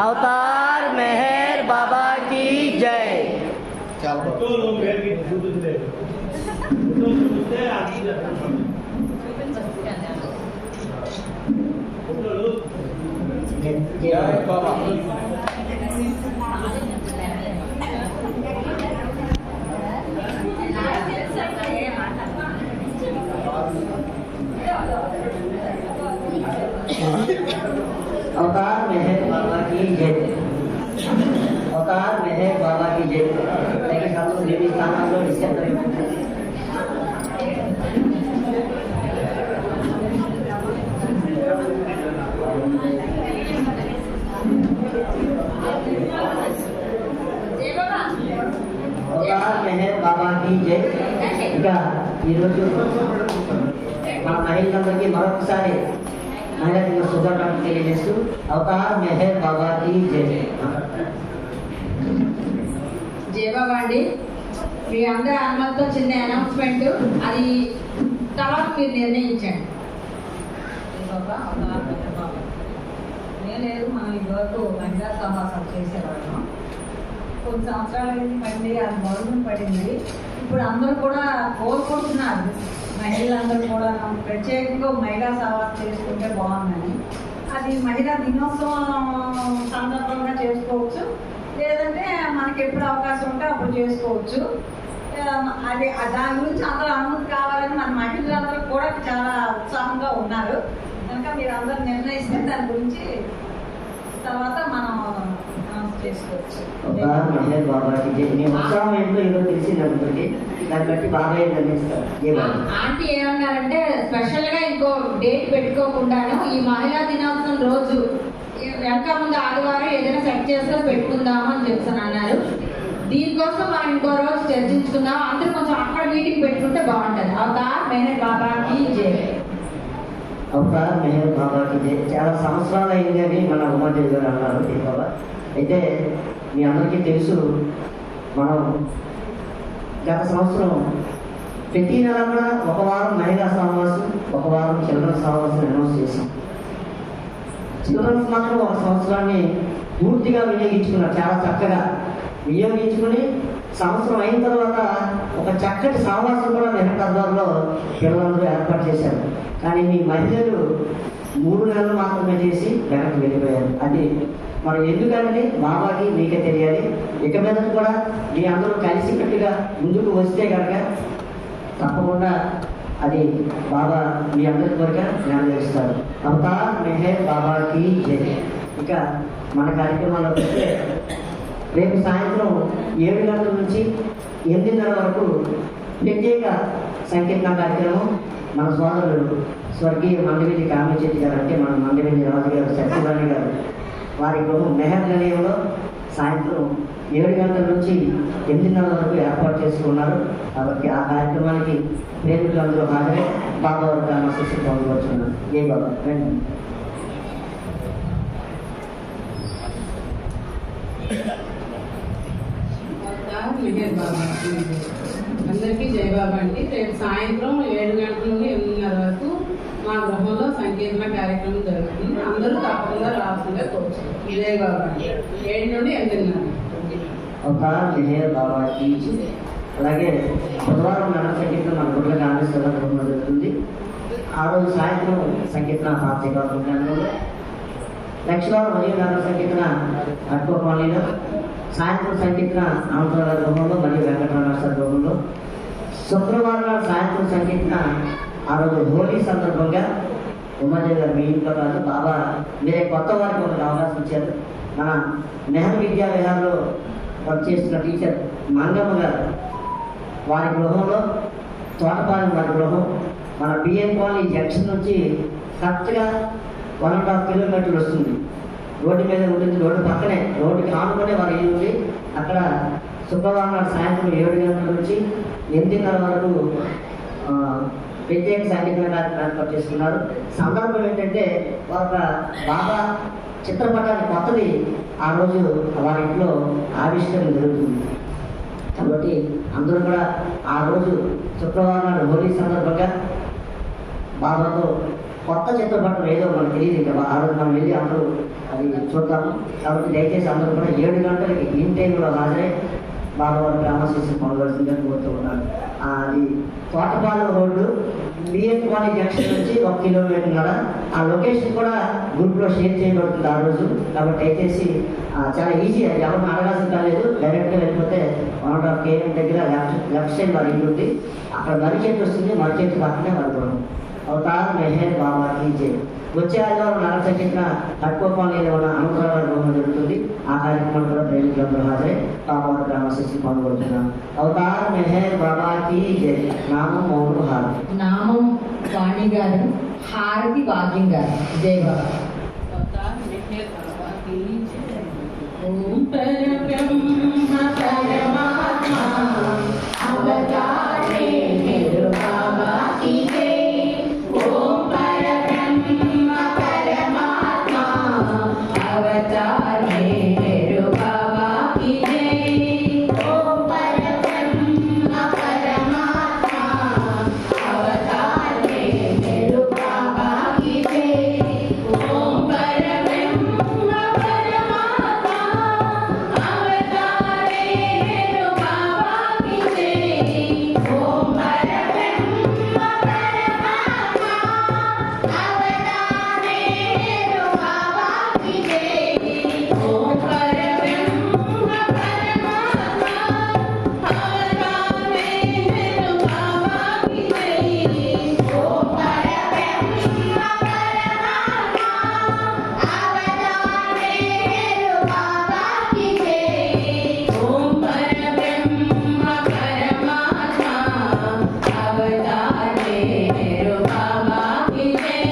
अवतार मेहर बाबा की जय. जय बाबा. अवतार मेहर बाबा की जय. మెహర్ బాబాకి జై. దయచేసి అందరూ మీ స్థానాల్లో నిశ్శబ్దం. అవతార్ మెహర్ బాబాకి జై. ఇక ఈరోజు మన మహిళలందరికీ మరొకసారి మహిళా దిన శుభాకాంక్షలు తెలియజేస్తూ అవతార్ మెహర్ బాబాకి జై. జయబాబా అండి, మీ అందరి అనుమతితో చిన్న అనౌన్స్మెంట్, అది తర్వాత మీరు నిర్ణయించండి. లేదు, మనం ఇదివరకు మహిళా సమాసం చేసేవాళ్ళం. కొన్ని సంవత్సరాల పండి అది మరుగున పడింది. ఇప్పుడు అందరూ కూడా కోరుకుంటున్నారు, మహిళలందరూ కూడా ప్రత్యేకంగా మహిళా సమాసం చేసుకుంటే బాగుందని. అది మహిళా దినోత్సవం సందర్భంగా చేసుకోవచ్చు, లేదంటే మనకి ఎప్పుడు అవకాశం ఉంటే అప్పుడు చేసుకోవచ్చు. అది దాని గురించి అందరూ అనుమతి కావాలని మన మహిళలందరూ కూడా చాలా ఉత్సాహంగా ఉన్నారు. కనుక మీరు అందరూ నిర్ణయిస్తే దాని గురించి తర్వాత మనం చేసుకోవచ్చు. అవతార్ మెహర్ బాబాకి జై. మీ ఉత్సాహం ఏంటో ఈరోజు తెలిసిందనుకోండి, దాన్ని బట్టి బాగా నిర్ణయిస్తారు. ఆంటీ ఏమన్నారంటే స్పెషల్ గా ఇంకో డేట్ పెట్టుకోకుండాను ఈ మహిళా దినోత్సవం రోజు వెనక ముందు ఆదివారం ఏదైనా సెట్ చేసుకొని పెట్టుకుందాము అని చెప్పి అన్నారు. దీనికోసం మనం ఇంకో రోజు చర్చించుకుందాం. అందరూ కొంచెం అక్కడ మీటింగ్ పెట్టుకుంటే బాగుంటుంది. అవతార్ మెహర్ బాబాకి జై. అవతార్ మెహర్ బాబాకి జై. చాలా సంవత్సరాలు అయింది అని మన ఉమాదేవి గారు అన్నారు బాబా. అయితే మీ అందరికీ తెలుసు, మనం గత సంవత్సరం ప్రతి నెల కూడా ఒక వారం మహిళా సమావేశం, ఒక వారం చిల్డ్రన్స్ సమావేశం అనౌన్స్ చేశాం. చిల్డ్రన్స్ మాత్రం ఒక సంవత్సరాన్ని పూర్తిగా వినియోగించుకున్నారు. చాలా చక్కగా వినియోగించుకుని సంవత్సరం అయిన తర్వాత ఒక చక్కటి సమావేశం కూడా మెహర్ దర్బార్లో పిల్లలందరూ ఏర్పాటు చేశారు. కానీ మీ మహిళలు 3 నెలలు మాత్రమే చేసి వెనక్కి వెళ్ళిపోయారు. అది మరి ఎందుకంటే బాబాకి మీకే తెలియాలి. ఇక మీద కూడా మీ అందరూ కలిసికట్టుగా ముందుకు వస్తే కనుక తప్పకుండా అది బాబా మీ అందరి కోరిక నెరవేరుస్తారు. అవతార్ మెహర్ బాబాకి జై. ఇక మన కార్యక్రమాల్లో వస్తే రేపు సాయంత్రం 7 గంటల నుంచి 8:30 వరకు ప్రత్యేక సంకీర్తన కార్యక్రమం మన సోదరుడు స్వర్గీయ మండవెల్లి కామేశ్వరి గారు, అంటే మన మండవెల్లి రాజు గారు, సత్యవాణి గారు, వారి గృహం మెహర్ నిలయంలో సాయంత్రం 7 గంటల నుంచి 8:30 వరకు ఏర్పాటు చేసుకున్నారు. కాబట్టి ఆ కార్యక్రమానికి ప్రేమికులందరూ హాజరై బాబా వారి ఆశీస్సు పొందవచ్చున్నారు. ఏ బాబా రండి. అందరికీ జయబాబా అండి. రేపు సాయంత్రం 7 గంటల నుండి 8:30 వరకు మా గృహంలో సంకీర్తన కార్యక్రమం జరుగుతుంది. అందరూ తప్పకుండా రావాల్సిందిగా కోరుచున్నాం. జయబాబా అండి. 7 నుండి 8:30. అవతార్ మెహర్ బాబాకి జై. అలాగే బుధవారం నగర సంకీర్తన మన గుడ్ల కాంగ్రెస్ గృహంలో జరుగుతుంది. ఆ రోజు సాయంత్రం సంకీర్తన పార్టీలో, లక్షవారం ఉదయం నగర సంకీర్తన అడ్కో కాలనీలో, సాయంత్రం సంకీర్తన అనంతరాల గృహంలో మరియు వెంకటరమణ సార్ గృహంలో, శుక్రవారం నాడు సాయంత్రం సంకీర్తన ఆ రోజు హోలీ సందర్భంగా ఉమాదేవి గారు మీ ఇంట్లో కాదు, బాబా మీరే కొత్త వారికి ఒక అవకాశం ఇచ్చారు. మన నెహ్రూ విద్యా విహార్లో వర్క్ చేస్తున్న టీచర్ మంగమ్మ గారు వారి గృహంలో, తోటపాలెం వారి గృహం, మన బిఎన్ కాలనీ జంక్షన్ నుంచి కరెక్ట్గా 1.5 కిలోమీటర్లు వస్తుంది. రోడ్డు మీద ఉంటుంది, రోడ్డు పక్కనే, రోడ్డుకి ఆనుకునే వారి ఇల్లు ఉంది. అక్కడ శుక్రవారం నాడు సాయంత్రం 7 గంటల నుంచి 8:30 వరకు ప్రత్యేక సంగీత కార్యక్రమం ఏర్పాటు చేసుకున్నారు. సందర్భం ఏంటంటే ఒక బాబా చిత్రపటాన్ని కొత్తది ఆ రోజు వారి ఇంట్లో ఆవిష్కరణ జరుగుతుంది. కాబట్టి అందరూ కూడా ఆ రోజు శుక్రవారం నాడు హోలీ సందర్భంగా బాబాతో కొత్త చిత్రపటం ఏదో మనకు తెలియదు, ఇంకా ఆ రోజు మనం వెళ్ళి అందరూ అది చూద్దాము. కాబట్టి దయచేసి అందరూ కూడా 7 గంటలకి ఇన్ టైంలో హాజరై బాబా వారికి ఆశీస్సు పొందవలసిందిగా కోరుతూ ఉన్నారు. అది Thotapalem road B N colony junction నుంచి 1 కిలోమీటర్. ఆ లొకేషన్ కూడా గ్రూప్లో షేర్ చేయబడుతుంది ఆ రోజు. కాబట్టి దయచేసి చాలా ఈజీ, అది ఎవరిని అడగాల్సిన కాలేదు. డైరెక్ట్గా వెళ్ళిపోతే 1.5 km దగ్గర లెఫ్ట్ సైడ్ వారి ఇల్లు ఉంది. అక్కడ మర్రి చెట్టు వస్తుంది, మర్రి చెట్టు పక్కనే వారి గృహం. అవతార్ మెహర్ బాబా కీ జై. వచ్చే ఆదివారం నగరసంకీర్ణ తక్కువ కాలనీలో ఉన్న అనుగ్రహ గృహం జరుగుతుంది. ఆ కార్యక్రమం కూడా ప్రేమికులందరూ హాజరై పాపవత గ్రామశిష్టి పాల్గొంటున్నాం. అవతార్ మెహర్ బాబా కీ జై. నామం మౌను హారతి. నామం వాణి గారు, హారతి భాగ్యం గారు. జై బాబా. ఓం పరబ్రహ్మ పరమాత్మ అవతారే మేరు బాబా కీ జై. ఓం పరబ్రహ్మ పరమాత్మ అవతారే మేరు బాబా కీ జై. ఓం పరబ్రహ్మ పరమాత్మ అవతారే మేరు బాబా కీ జై. ఓం పరబ్రహ్మ పరమాత్మ అవతారే మేరు బాబా కీ జై. ఓం పరబ్రహ్మ పరమాత్మ అవతారే మేరు బాబా కీ జై. ఓం పరబ్రహ్మ పరమాత్మ అవతారే మేరు బాబా కీ జై. ఓం పరబ్రహ్మ పరమాత్మ అవతారే మేరు బాబా కీ జై. ఓం పరబ్రహ్మ పరమాత్మ అవతారే మేరు బాబా కీ జై.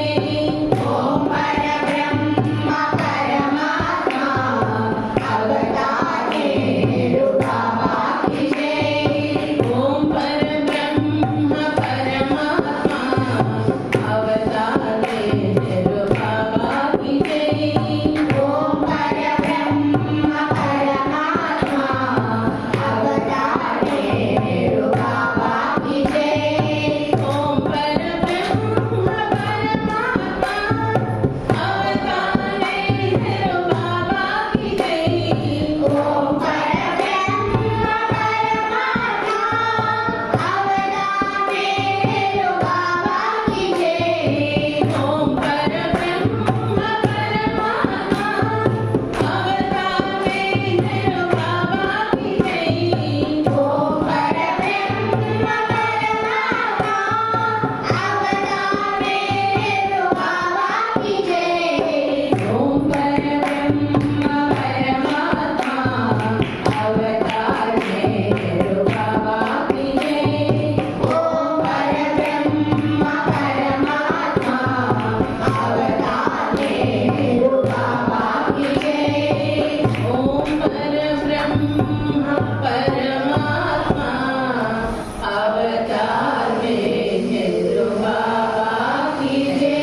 ఓం పరబ్రహ్మ పరమాత్మ అవతారే మేరు బాబా కీ జై. ఓం పరబ్రహ్మ పరమాత్మ అవతారే మేరు బాబా కీ జై. ఓం పరబ్రహ్మ పరమాత్మ అవతారే మేరు బాబా కీ జై. ఓం పరబ్రహ్మ పరమాత్మ అవతారే మేరు బాబా కీ జై. ఓం పరబ్రహ్మ పరమాత్మ అవతారే మేరు బాబా కీ జై. ఓం పరబ్రహ్మ పరమాత్మ అవతారే మేరు బాబా కీ జై. ఓం పరబ్రహ్మ పరమాత్మ అవతారే మేరు బాబా కీ జై. ఓం పరబ్రహ్మ పరమాత్మ అవతారే మేరు బాబా కీ జై. ఓం పరబ్రహ్మ పరమాత్మ అవతారే మేరు బాబా కీ జై. ఓం పరబ్రహ్మ పరమాత్మ అవతారే మేరు బాబా కీ జై.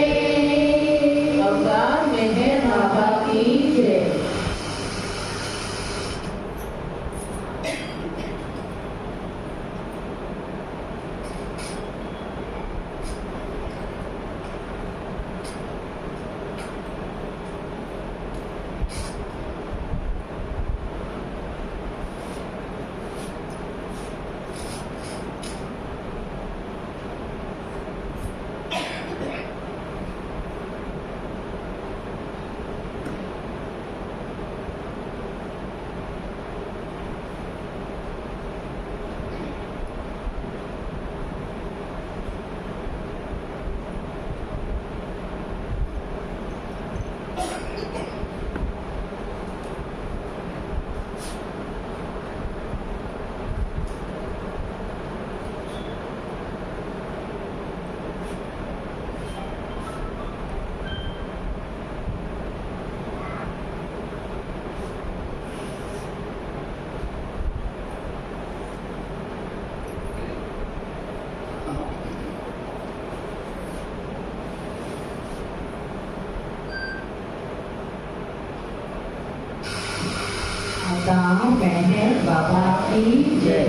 అవతార్ మెహర్ బాబా కీ జై. అవతార్ మెహర్ బాబా కీ జై.